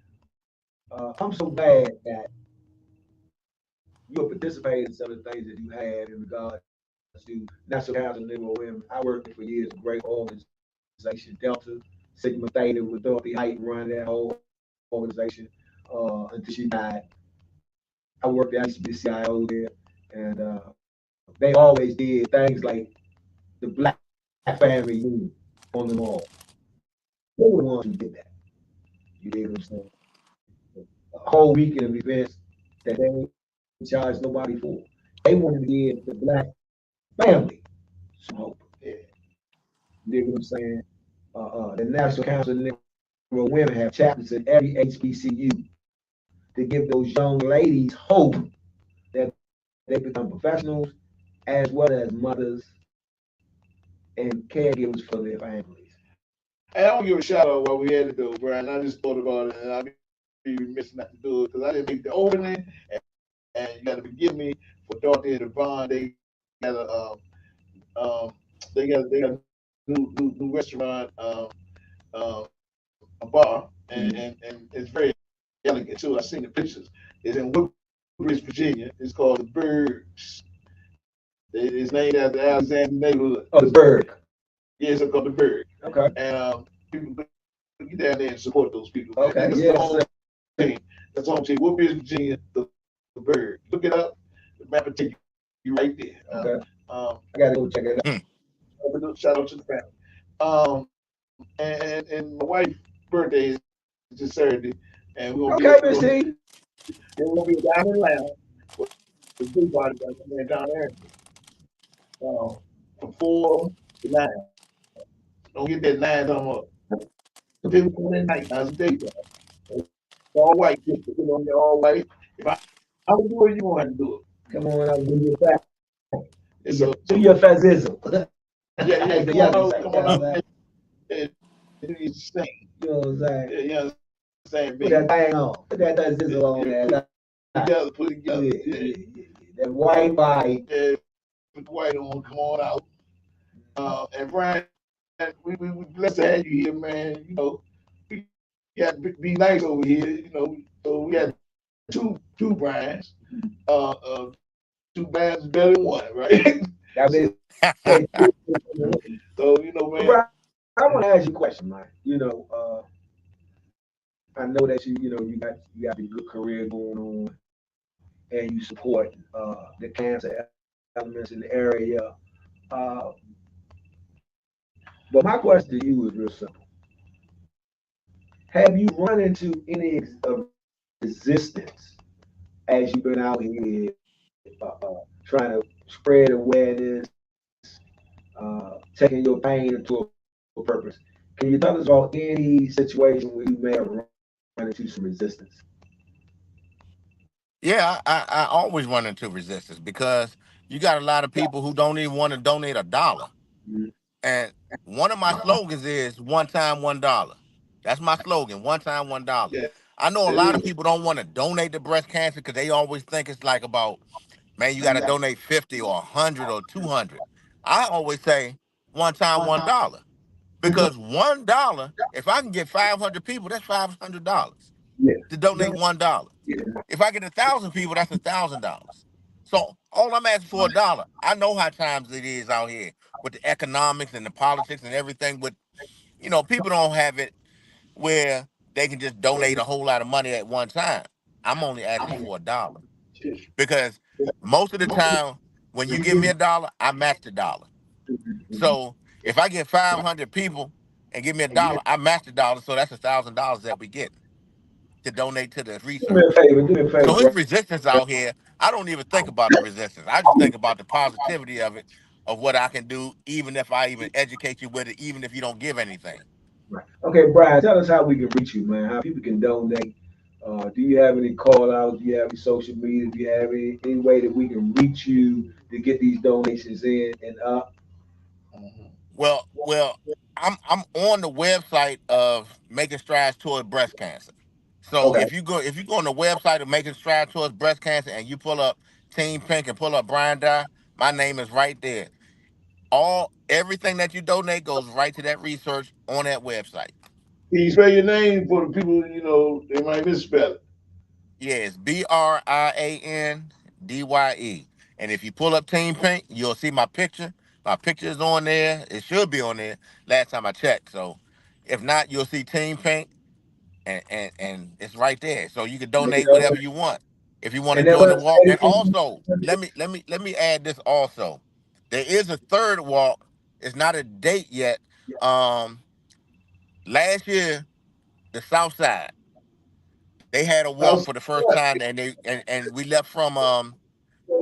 I'm so glad that you're participating in some of the things that you have in regard to National Council of Negro Women. I worked for years, a great organization, Delta Sigma Theta, with Dorothy Height running that whole organization until she died. I worked there, I used to be the CIO there, and they always did things like the Black Family Union on the mall. They were the ones who did that. You dig what I'm saying? A whole weekend of events that they didn't charge nobody for. They wanted to give the Black family some hope. Yeah. You dig what I'm saying? The National Council of Negro Women have chapters in every HBCU to give those young ladies hope that they become professionals as well as mothers and caregivers for their families. And I want to give a shout out while we had it though, Brian. I just thought about it, and I'd be remiss not to do it because I didn't make the opening, and you got to forgive me for Dorothy and Devon. They got a new restaurant, a bar, and it's very elegant too. I've seen the pictures. It's in Woodbridge, Virginia. It's called the Bergs. It's named after Alexander neighborhood. Oh, the Berg. Yeah, it's called the Berg. Okay. And people get down there and support those people. Okay. That's the home team. That's the home team. Woodbridge, Virginia, the Berg. Look it up. The map will take you right there. Okay. I gotta go check it out. Shout out to the family. And my wife's birthday is this Saturday, and we're Okay, Miss T. we're gonna be down in Atlanta. The big party down there. From 4 to 9. Don't get that 9 come up. Then we come in night. That's the day. All white, they're all white. If I would do it, you want to do it. Come on, I'll give you a fact. It's Do your fazizzle. yeah, come on up. Do your thing. You know what I'm saying? Yeah, you understand me. Put that thing on. Put that fazizzle on there. Put it together. Yeah. That white body. Yeah, put the white on, come on out. And Brian, we blessed to have you here, man. We got to be nice over here, So we got two Brians. Two Brians is better than one, right? That's it. So, man. Brian, I want to ask you a question, man. I know that you got a good career going on, and you support the cancer elements in the area. But my question to you is real simple. Have you run into any resistance as you've been out here trying to spread awareness, taking your pain into a purpose? Can you tell us about any situation where you may have run into some resistance? Yeah, I always run into resistance because you got a lot of people who don't even want to donate $1. Mm-hmm. And one of my slogans is one time $1. That's my slogan, one time $1. Yeah. I know a lot of people don't want to donate to breast cancer because they always think it's like about, man, you got to donate 50 or 100 or 200. I always say one time $1 because $1, if I can get 500 people, that's $500 to donate $1. If I get 1,000 people, that's $1,000. So all I'm asking for $1. I know how times it is out here. with the economics and the politics and everything. But people don't have it where they can just donate a whole lot of money at one time. I'm only asking for $1 because most of the time when you give me $1, I match the dollar. So if I get 500 people and give me $1, I match the dollar. So that's $1,000 that we get to donate to the Do me a research. favor, do me a favor, So bro. it's resistance out here. I don't even think about the resistance. I just think about the positivity of it, of what I can do, even if I even educate you with it, even if you don't give anything. Right. Okay, Brian, tell us how we can reach you, man. How people can donate. Do you have any call outs? Do you have any social media? Do you have any way that we can reach you to get these donations in and up? Well, I'm on the website of Making Strides Toward Breast Cancer. So Okay. if you go on the website of Making Strides Towards Breast Cancer and you pull up Team Pink and pull up Brian Dye, my name is right there. Everything that you donate goes right to that research on that website. Can you spell your name for the people, they might misspell it? Yeah, it's BRIANDYE. And if you pull up Team Pink, you'll see my picture. My picture is on there. It should be on there last time I checked. So if not, you'll see Team Pink and it's right there. So you can donate whatever you want. If you want to And then join the let's walk. say And also, let me add this also. There is a third walk. It's not a date yet. Um Last year, the South Side, they had a walk South- for the first time and we left from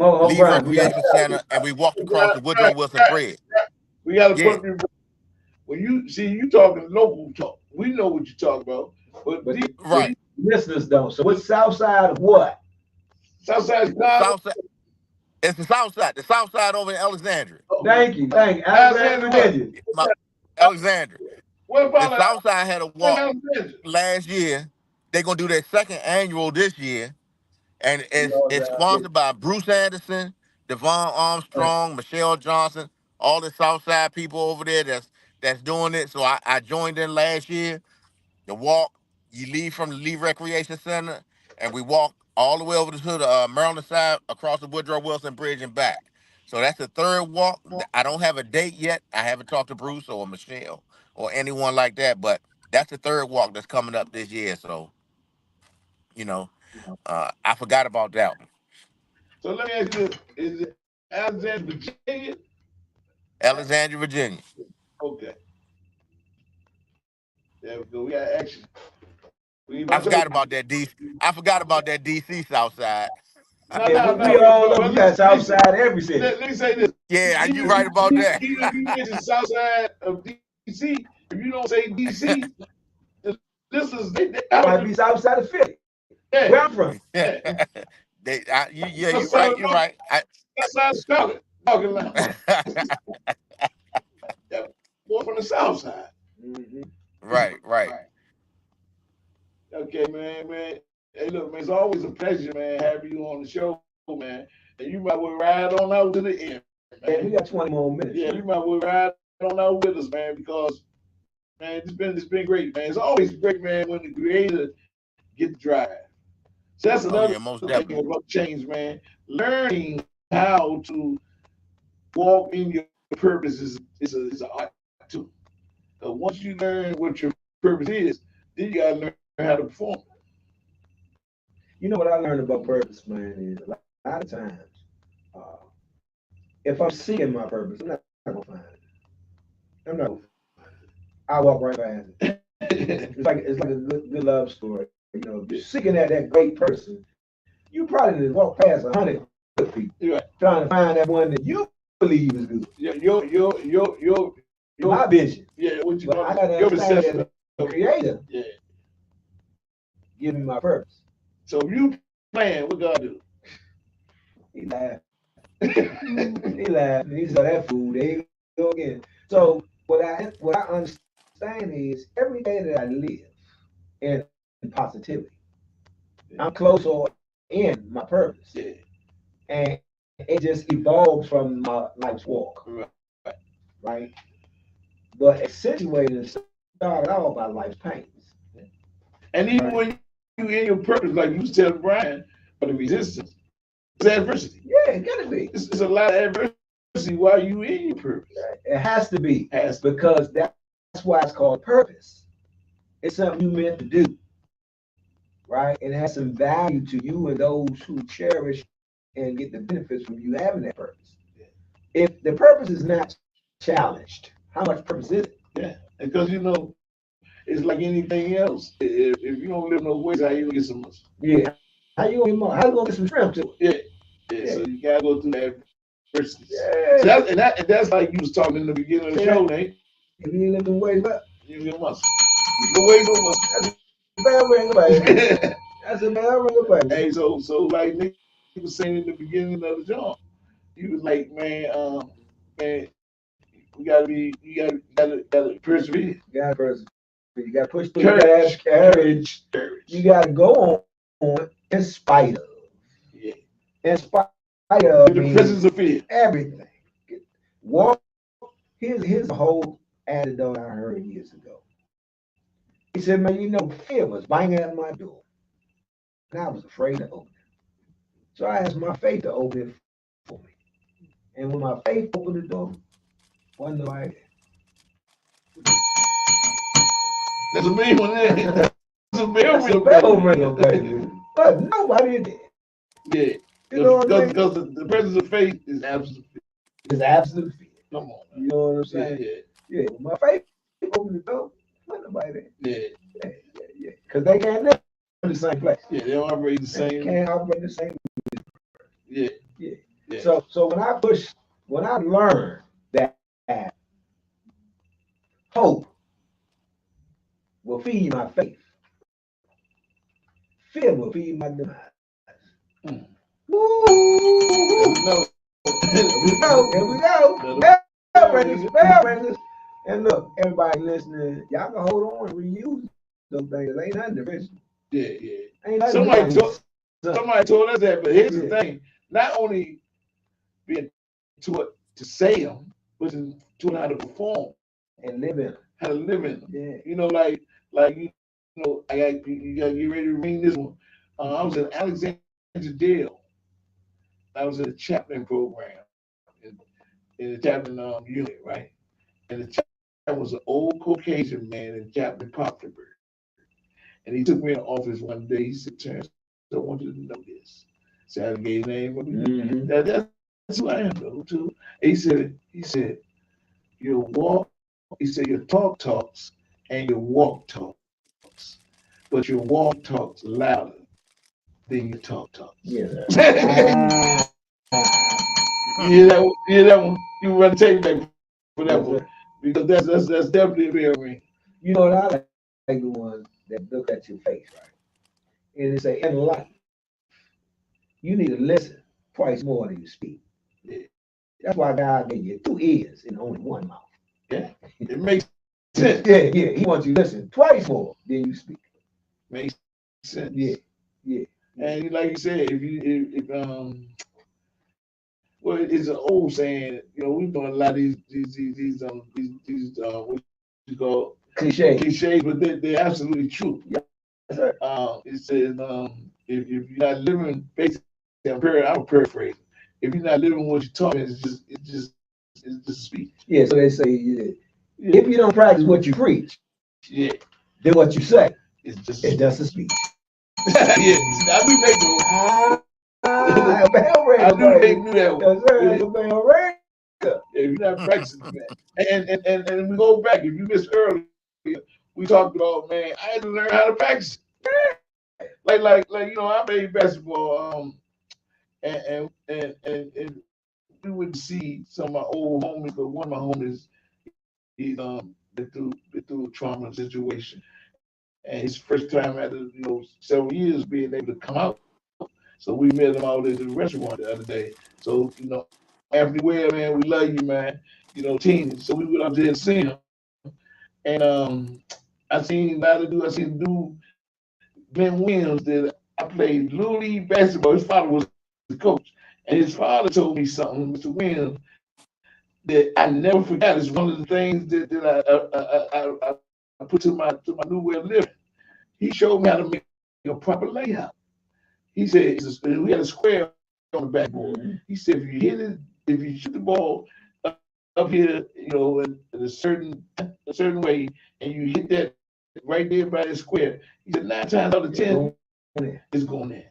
hold Lee Brian, we got Recreation Center and we walked across Right, the Woodrow right, Wilson right. Bridge. We got to Yeah, put you. When you see you talking local talk, we know what you talk about. But but these the right. listeners don't. So what's South Side of what? Southside The Chicago, South Side, it's the South Side. The South Side over in Alexandria. Thank you. Thank you. Alexander, Alexander, what? Virginia. My, Alexandria. What The about South Side had a walk Alexander? last year. They're gonna do their second annual this year, and it's Lord, sponsored by Bruce Anderson, Devon uh, Armstrong, Michelle Johnson, all the Southside people over there that's doing it. So I joined in last year. The walk, you leave from the Lee Recreation Center, and we walk all the way over to the Maryland side across the Woodrow Wilson Bridge and back. So that's the third walk. I don't have a date yet. I haven't talked to Bruce or Michelle or anyone like that, but that's the third walk that's coming up this year. So, you know, I forgot about that one. So let me ask you this: is it Alexander, Virginia? Alexandria, Virginia. Okay, there we go. We got action. We I about to. forgot about that DC. I forgot about that DC South Side. No, yeah, no, we no. all over. We got Listen, South listen. Side every city. Let me say this: Yeah, you even right about that. even if you mention Southside of DC, if you don't say DC, this is Might be South Side of Philly. yeah, Where I'm from. yeah. You're right. You're right. Southside Chicago, talking like yeah, boy from the South Side. Mhm. right. Okay, man. Hey, look, man, it's always a pleasure, man, having you on the show, man. And you might well ride on out to the end, And we man. got 20 more minutes. Yeah, you might well ride on out with us, man, because man, it's been great, man. It's always great, man, when the creator get the drive. So that's Oh another yeah, most thing definitely. about change, man. Learning how to walk in your purpose is an art too. Once you learn what your purpose is, then you gotta learn how to perform. You know what I learned about purpose, man, is a lot of times, uh, if I'm seeking my purpose, I'm not gonna find it. I'm not gonna find it. I walk right past it. It's like a good love story. You know, if you're seeking that great person, you probably just walk past 100 good people Right. trying to find that one that you believe is good. Your My vision. yeah, what you But I call gotta your understand perception that the of creator yeah. give me my purpose. So if you plan, what God do? He laughed. He laughed. And he said, that fool, there you go again. So what I understand is every day that I live in positivity, I'm closer in my purpose. Yeah. And it just evolves from my life's walk, Right. right? But accentuated and started out by life's pains. And even when you in your purpose, like you was telling Brian, for the resistance, it's adversity. Yeah, it gotta be. It's a lot of adversity why you in your purpose. It has to be, Has because that's why it's called purpose. It's something you meant to do, right? It has some value to you and those who cherish and get the benefits from you having that purpose. If the purpose is not challenged, how much purpose is it? Yeah, because you know it's like anything else. If you don't live no ways, how you gonna get some muscle? Yeah. How you gonna get more? How you gonna get some shrimp to it? Yeah. So you gotta go through that adversity. Yeah. So that's like you was talking in the beginning of the show, Nate. If you live in ways, but You get muscle. No way, no muscle. bell ring away. That's a bell ring away. Hey, so like Nick was saying in the beginning of the job, he was like, man, we gotta be, you gotta persevere. You gotta persevere. You gotta push through. Courage. Courage. Courage. You gotta go on in spite of. Yeah. In spite of In the presence of fear. everything. Walk. Here's a whole anecdote I heard years ago. He said, man, you know, fear was banging at my door. And I was afraid to open it. So I asked my faith to open it for me. And when my faith opened the door, wasn't nobody there. There's a big one there. There's a That's a bell bell ring. ring, baby. But nobody there. Yeah. You know what I mean? Because the presence of faith is absolute. It's absolute fear. Come on. You know what I'm Yeah, saying? yeah, Yeah. When my faith opened the door, wasn't nobody there. yeah, Yeah. Because they can't live in the same place. yeah. They don't operate the They same. can't operate the same. Yeah. Yeah. Yeah. So when I learned that hope will feed my faith, fear will feed my demise. Mm. Woo! No. Here we go. Bell ringers. And look, everybody listening, y'all can hold on and reuse those things. Ain't nothing original. Yeah, yeah. Ain't nothing Somebody told us that, but here's the Yeah. thing: not only being taught to say them, but to how to perform, and live in. how to live in them. Yeah. You know, like you know, you got to get ready to read this one. I was in Alexandria Dale. I was in a chaplain program in the chaplain unit, right? And the chaplain was an old Caucasian man in Chaplain Poplarberg. And he took me in the office one day. He said, Terrence, I want you to know this. So I gave his name. Mm-hmm. That's who I am, though, too. And he said, your talk talks and your walk talks, but your walk talks louder than your talk talks. Yeah. You hear that one? You run tape back for that one. Because that's definitely a real ring. You know what I like the ones that look at your face, right? And they say, in life, you need to listen twice more than you speak. Yeah. That's why God gave you 2 ears and only 1 mouth. Yeah. It makes sense. Yeah. He wants you to listen twice more than you speak. Makes sense. Yeah. And like you said, well, it's an old saying. You know, we've done a lot of these what you call cliches, but they're absolutely true. Yes, sir. It says if you're not living, basically, I'm paraphrasing. If you're not living what you're talking, it's just speech. Yeah. So they say, if you don't practice what you preach, Yeah, then what you say, it's just it's just a speech. yeah. I do make those. I do make that one. Yes, sir. That's a bell ring. If you're not practicing that, and we go back. If you missed earlier, we talked about, man, I had to learn how to practice. Like you know, I played basketball, and we would see some of my old homies. But one of my homies, he's been through a trauma situation, and his first time after several years being able to come out. So we met him out at the restaurant the other day. So Anthony Ware, man, we love you, man. Tina. So we went up there and seen him, and I seen do Glenn Williams that I played Little League basketball. His father was the coach, and his father told me something, Mr. Williams, that I never forgot. It's one of the things that I put to my new way of living. He showed me how to make a proper layout. He said we had a square on the backboard. He said if you hit it if you shoot the ball up here, in a certain way, and you hit that right there by the square, he said 9 times out of 10, it's going in.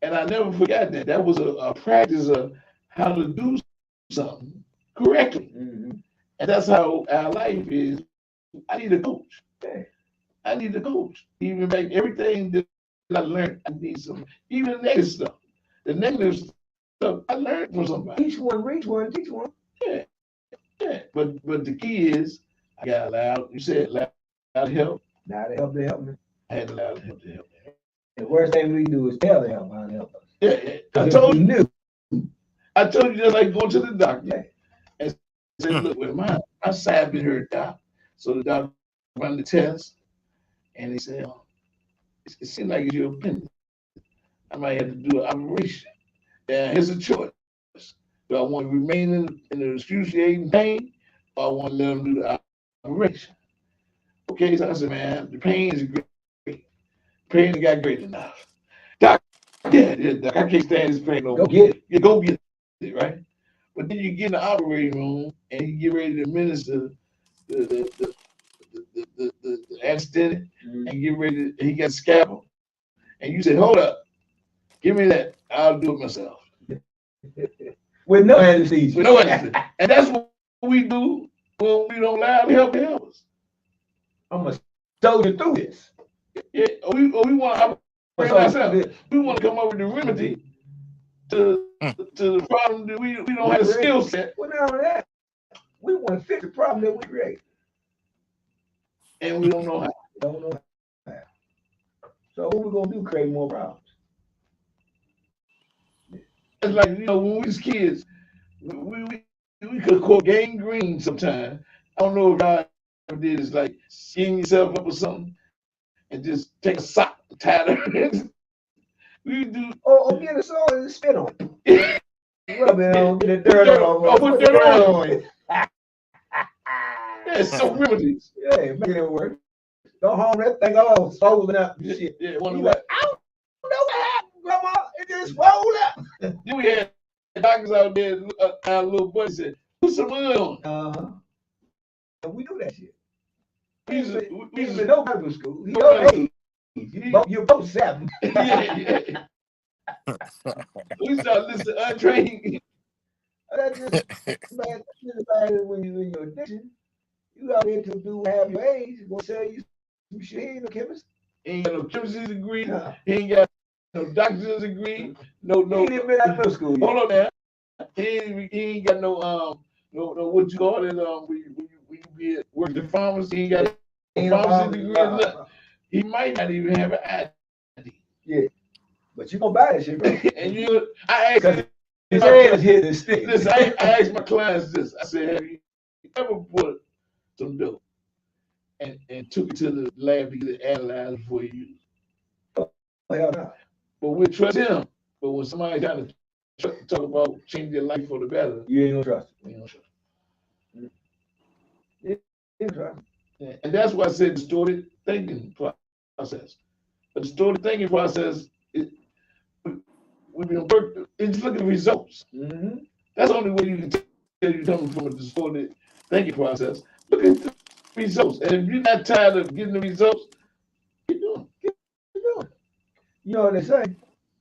And I never forgot that. That was a practice of how to do something correctly. Mm-hmm. And that's how our life is. I need a coach. I need a coach. Even back everything that I learned, I need some. Even the negative stuff. The negative stuff I learned from somebody. Each one, reach one, teach one. Yeah. But the key is I got allowed. You said allowed help. Now to help me. I had allowed help to help. The worst thing we do is tell the help how to help us. Yeah. I told you just like going to the doctor. Yeah. And said, look, well, my side been hurt, doc. So the doctor run the test, and he said, it seems like it's your appendix. I might have to do an operation. And here's a choice. Do I want to remain in the excruciating pain, or I want to let him do the operation? Okay, so I said, man, the pain is great. Pain got great enough. Doc, doc, I can't stand this pain no more. Go get it. You go get it, right? But then you get in the operating room and you get ready to administer the anesthetic, and get ready he got scalpel. And you said, hold up, give me that. I'll do it myself. With no anesthesia. With no anesthesia. And that's what we do when we don't allow the help to help us. I'm going to soldier through this. Yeah, we want to operate ourselves. We want to come up with the remedy to the problem that we don't have the skill set. Well, not only that, we want to fix the problem that we create. And we don't know how. Don't know how. So what we gonna do? Create more problems. It's like, when we was kids, we could call gangrene sometimes. I don't know if y'all ever did. It's like skin yourself up or something and just take a sock and tie it. We do. Or get a salt and spit on it. Rub it on, get the dirt on. Put dirt on it. There's some remedies. Yeah, make it work. Don't harm that thing all swollen up. Shit. Yeah, wonder You what. like, I don't know what happened, Grandma. It just swole up. Then we had doctors out there, our little buddy said, put some mud on. And we do that shit. We used to No medical school. You're both 7. yeah. We started listening to untrained. That's just bad when you're in your addiction. You out there to do half your age, gonna sell you some shit. He ain't no chemist. He ain't got no chemistry degree. Nah. He ain't got no doctor's degree. No. He ain't even been out of middle school yet. Hold on now. He ain't got no what you call it, when you be at work the pharmacy, he ain't got a pharmacy degree or nothing. He might not even have an ID. Yeah. But you gonna buy that shit, right? And I asked his hands hit the stick. Listen, I asked my clients this. I said, have you ever put some dope and took it to the lab to get it analyzed before you use it? Hell no. But we trust him. But when somebody trying to talk about changing their life for the better, You ain't gonna trust we don't trust. him. You ain't trust him. Yeah. And that's why I said distorted thinking process. A distorted thinking process is we've been working. It's looking at results. Mm-hmm. That's the only way you can tell you're coming from a distorted thinking process. Look at the results. And if you're not tired of getting the results, keep doing it. Keep doing it. You know what they say?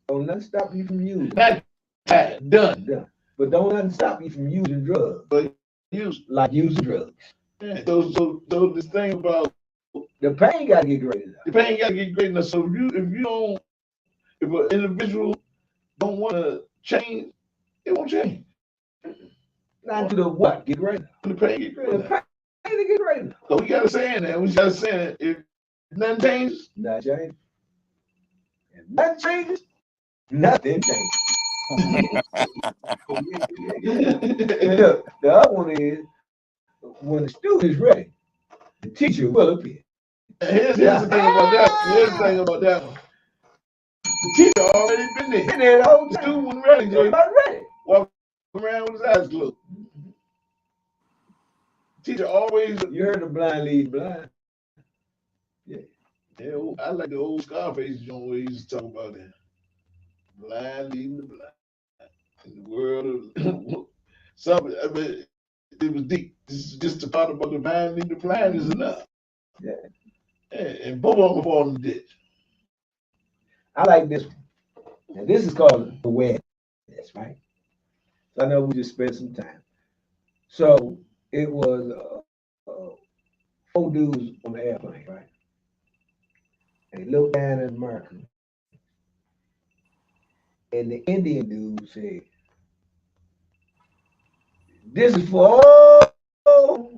Don't nothing stop you from using. Not tired, done. Yeah. But don't nothing stop you from using drugs. But use. Like using drugs. Yeah. So this thing about The pain gotta get greater. the pain got to get great enough. So if an individual don't want to change, it won't change. Not to the what? Get greater. The pain get great The enough. pain to get greater. So we got to say that. We got to say that if nothing changes, Not change. If nothing changes, nothing changes. And look, the other one is when the student is ready, the teacher will appear. here's the thing about that. Here's the thing about that one. The teacher already been there. Been there the whole The time. student wasn't ready. So he Everybody ready. walked around with his eyes closed. Teacher always. You heard the blind lead blind. Yeah, I like the old Scarface joint where he used to talk about that. Blind leading the blind. In the world of some, I mean, it was deep. This is just the part about the blind leading the blind is enough. Yeah. And both of them fall in the ditch. I like this one. And this is called awareness, right? So I know we just spent some time. So it was 4 dudes on the airplane, right? And they looked down at America. And the Indian dude said, "This is for all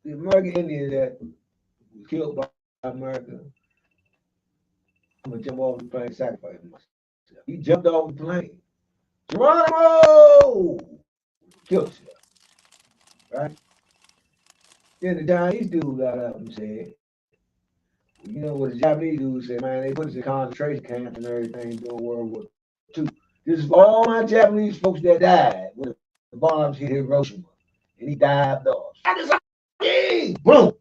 the American Indians that was killed by America. I'm gonna jump off the plane, sacrifice myself." He jumped off the plane. Geronimo! Killed himself, right? Then the Chinese dude got up and said, "You know what the Japanese dude said, man, they put us in concentration camps and everything during World War II. This is for all my Japanese folks that died when the bombs hit Hiroshima." And he dived off. Boom!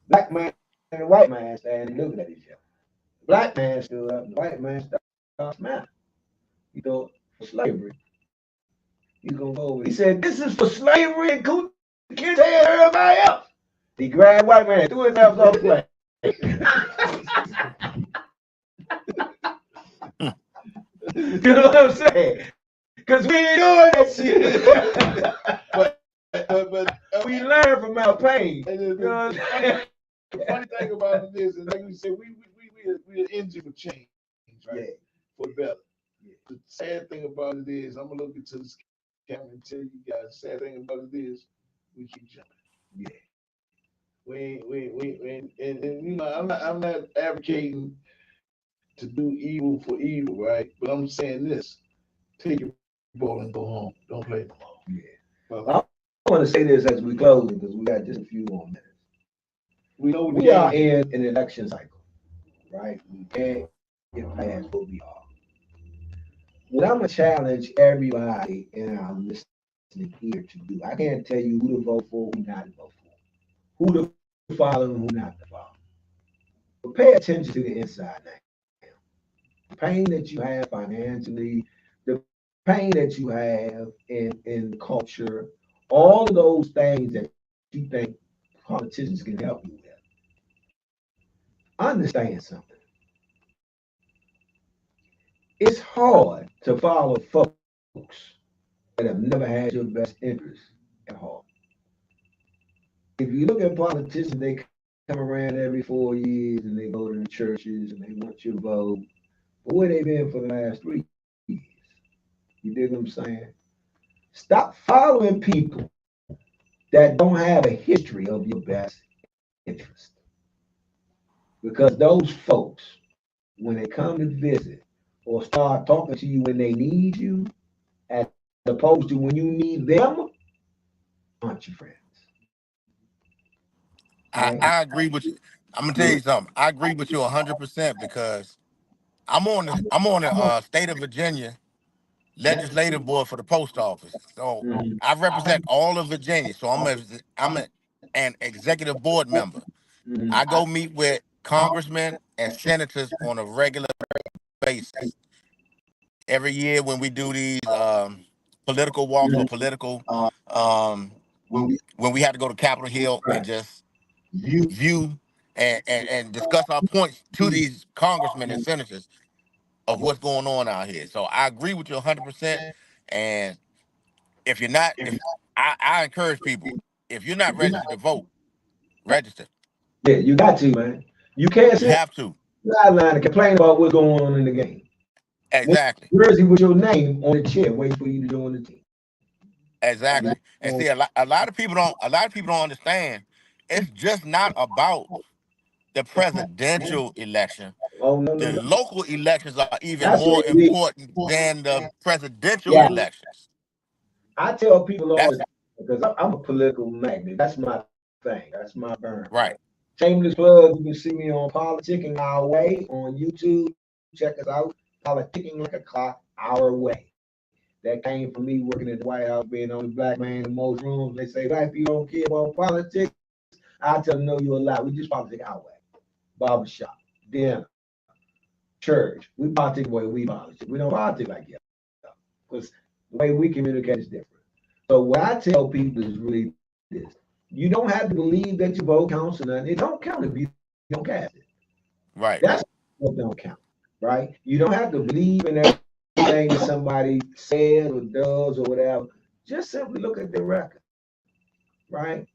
Black man and white man standing looking at each other. The black man stood up and the white man started smiling. He thought, for slavery, he's gonna go over. He said, "This is for slavery and Kuta Kinte and everybody else." He grabbed white man and threw his ass off the plane. You know what I'm saying? Because we ain't doing that shit. but we learn from our pain. You know what I'm saying? The funny thing about it is, like we said, we are engine for change, right? Yeah. For better. Yeah. The sad thing about it is, I'm gonna look into this camera and tell you guys. The sad thing about it is, we keep jumping. Yeah. We and you know, I'm not advocating to do evil for evil, right? But I'm saying this: take your ball and go home. Don't play no more. Yeah. Well, I want to say this as we close because we got just a few more minutes. we know We are in an election cycle, right? We can't get past what we are. What I'm gonna challenge everybody in our listening here to do, I can't tell you who to vote for, who not to vote for, who to follow and who not to follow. But pay attention to the inside now. The pain that you have financially, the pain that you have in culture, all of those things that you think politicians can help you with. Understand something. It's hard to follow folks that have never had your best interest at heart. If you look at politicians, they come around every 4 years and they go to the churches and they want your vote. But where they been for the last 3 years? You dig what I'm saying? Stop following people that don't have a history of your best interest. Because those folks, when they come to visit or start talking to you when they need you, as opposed to when you need them, aren't your friends. Right? I agree with you. I'm gonna tell you something. I agree with you 100% because I'm on the state of Virginia legislative board for the post office. So Mhm. I represent all of Virginia. So an executive board member. Mhm. I go meet with congressmen and senators on a regular basis. Every year when we do these political walks or political when we have to go to Capitol Hill and Right. just view and discuss our points to these congressmen and senators of what's going on out here. So I agree with you 100%. And if you're not, if I encourage people, if you're not registered to vote, register. Yeah, you got to, man. You can't You sit have to. sideline and complain about what's going on in the game. Exactly. Jersey with your name on the chair, waiting for you to join the team. Exactly. And see, a lot of people don't understand. It's just not about the presidential election. Oh no, no, The no. local elections are even That's more what we. important than the presidential Yeah. elections. I tell people all the That's time because I'm a political magnet. That's my thing. That's my burn. right. Shameless plug. You can see me on Politicking Our Way on YouTube. Check us out. Politicking Like a Clock Our Way. That came from me working at the White House, being on the black man in most rooms. They say black people don't care about politics. I tell them, no, you're a lie. We just politic our way. Barbershop, dinner, church, we politic the way we politic. We don't politic like that because the way we communicate is different. So what I tell people is really this: you don't have to believe that your vote counts or nothing. It don't count if you don't cast it. Right. That's what don't count, right? You don't have to believe in everything that somebody says or does or whatever. Just simply look at their record, right?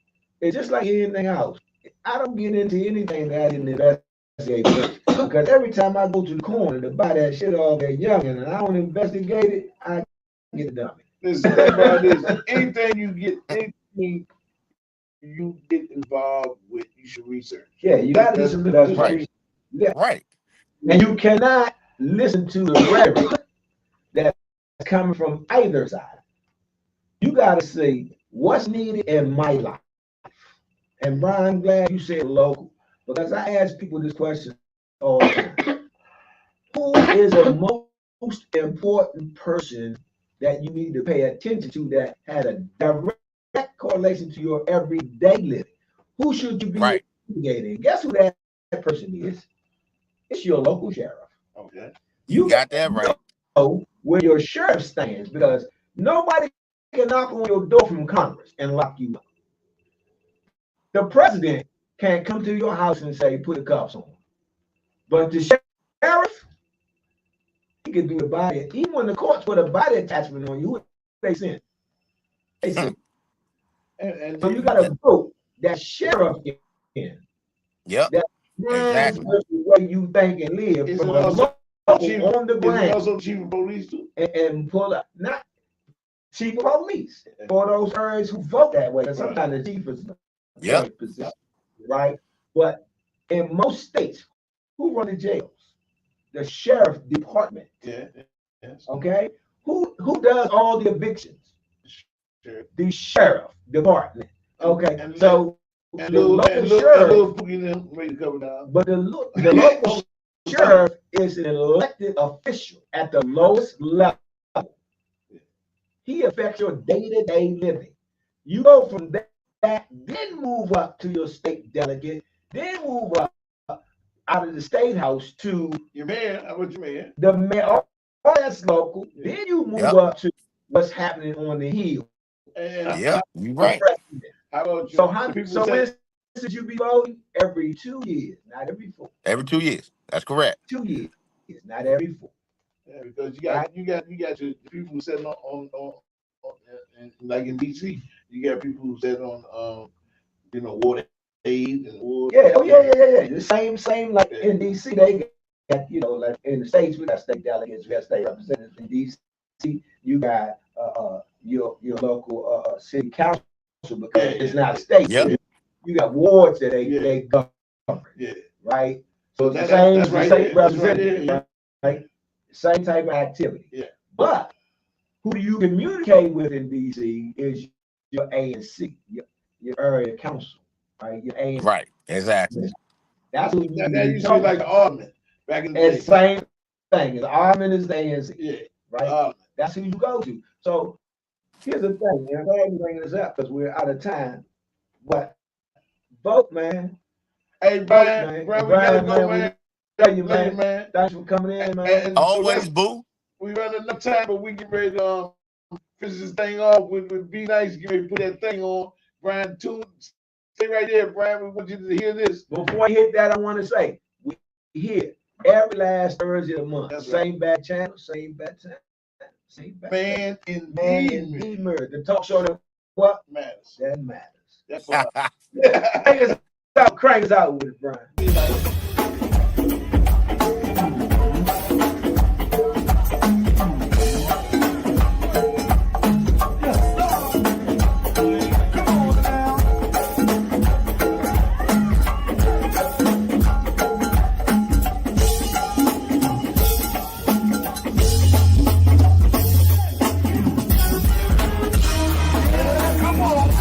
It's just like anything else. I don't get into anything that I didn't investigate because every time I go to the corner to buy that shit off that youngin' and I don't investigate it, I get a dummy. Listen, about this. Anything you get involved with, you should research. Yeah, you got to listen to that. Right. Yeah. Right. And you cannot listen to the rhetoric that's coming from either side. You got to say what's needed in my life. And Brian, I'm glad you said local because I ask people this question all the time. Who is the most important person that you need to pay attention to that had a direct correlation to your everyday living? Who should you be investigating? Guess who that person is? It's your local sheriff. Okay. You got that right. Know where your sheriff stands because nobody can knock on your door from Congress and lock you up. The president can't come to your house and say, put the cuffs on. But the sheriff, he can do the body. Even when the courts put a body attachment on you, who they send? They send. And So you got to vote that sheriff in. Yep. That Exactly. the way you think and live Is from it the also local chief, on the is it ground also chief of police too? and pull up. Not chief of police for those areas who vote that way. Sometimes the chief is Yep. position, right? But in most states, who run the jails? The sheriff department. Yeah. Yes. Okay. Who does all the evictions? Sure. The sheriff department. Okay. And So And the little local sheriff, ready to cover down. but the local sheriff is an elected official at the lowest level. He affects your day-to-day living. You go from that, then move up to your state delegate, then move up out of the state house to Your mayor, how about your mayor? the mayor. All that's local. Yeah. Then you move Yep. up to what's happening on the hill. And Yep. You right. how about you? So how? People So say, when should you be voting? Every 2 years, not every 4. Every 2 years. That's correct. 2 years, not every 4. yeah, because you got your people sitting on like in DC, you got people who sit on water aid and water. Yeah, oh yeah. The same like in DC, they got, like in the States, we got state delegates, we got state representatives. In DC, you got your local city council because it's not state. Yep. You got wards that they govern, Yeah. right? So it's the That's same right state there. That's right representative, there. right? Same type of activity. Yeah. But who you communicate with in DC is your ANC, your area council, right? Your ANC. Right. Exactly. That's who you That used to be like the alderman back in the and day. same thing. The Alderman is the ANC, Yeah. right? That's who you go to. So here's the thing, and I'm glad you're bringing this up because we're out of time. But vote, man. Hey, Brian, we gotta go, man. Thank you, Love you, man. Thanks for coming in, man. And Always, boo. we run enough time, but we get ready to finish this thing off with Be Nice. Get ready to put that thing on. Brian, stay right there, Brian. We want you to hear this. Before I hit that, I want to say we here every last Thursday of the month. That's Same bad channel, same bad time. Same bad Man, man indeed, in murder. The talk show that what matters. that matters. That's what Crank us out with it, Brian. Come on!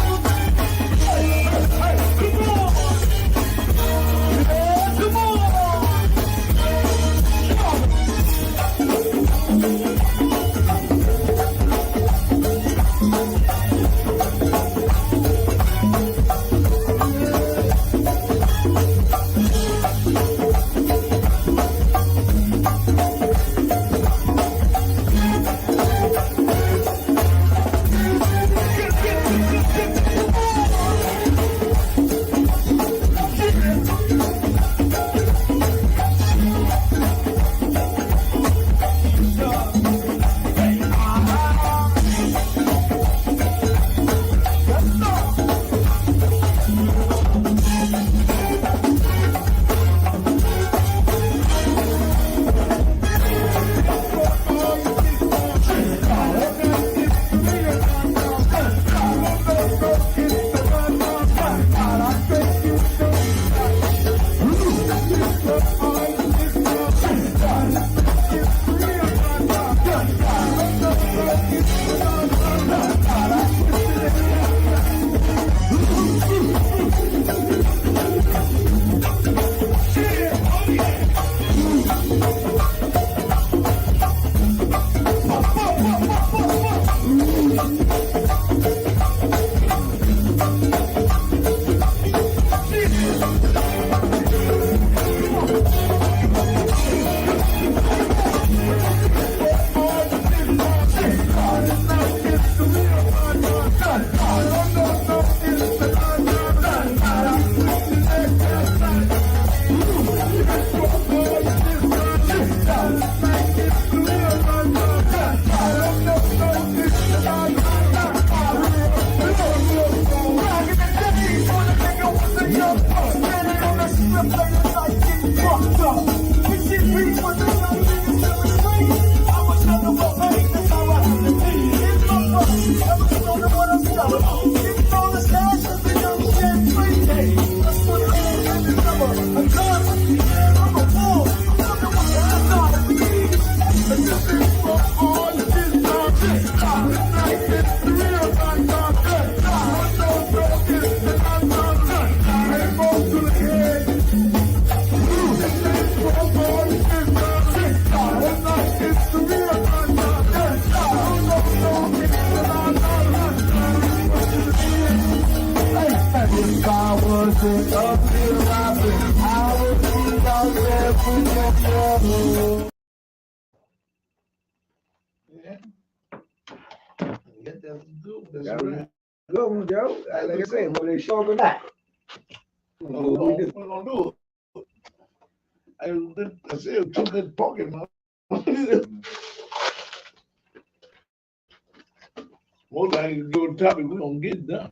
robbing, up here robbing. I will be out there for yeah. Yeah, that's good. That's right. Good one, Joe. Like I said, whether they show up or not. We're gonna do it. I said, took that pocket, man. Most likely to go to topic, we're gonna get it done.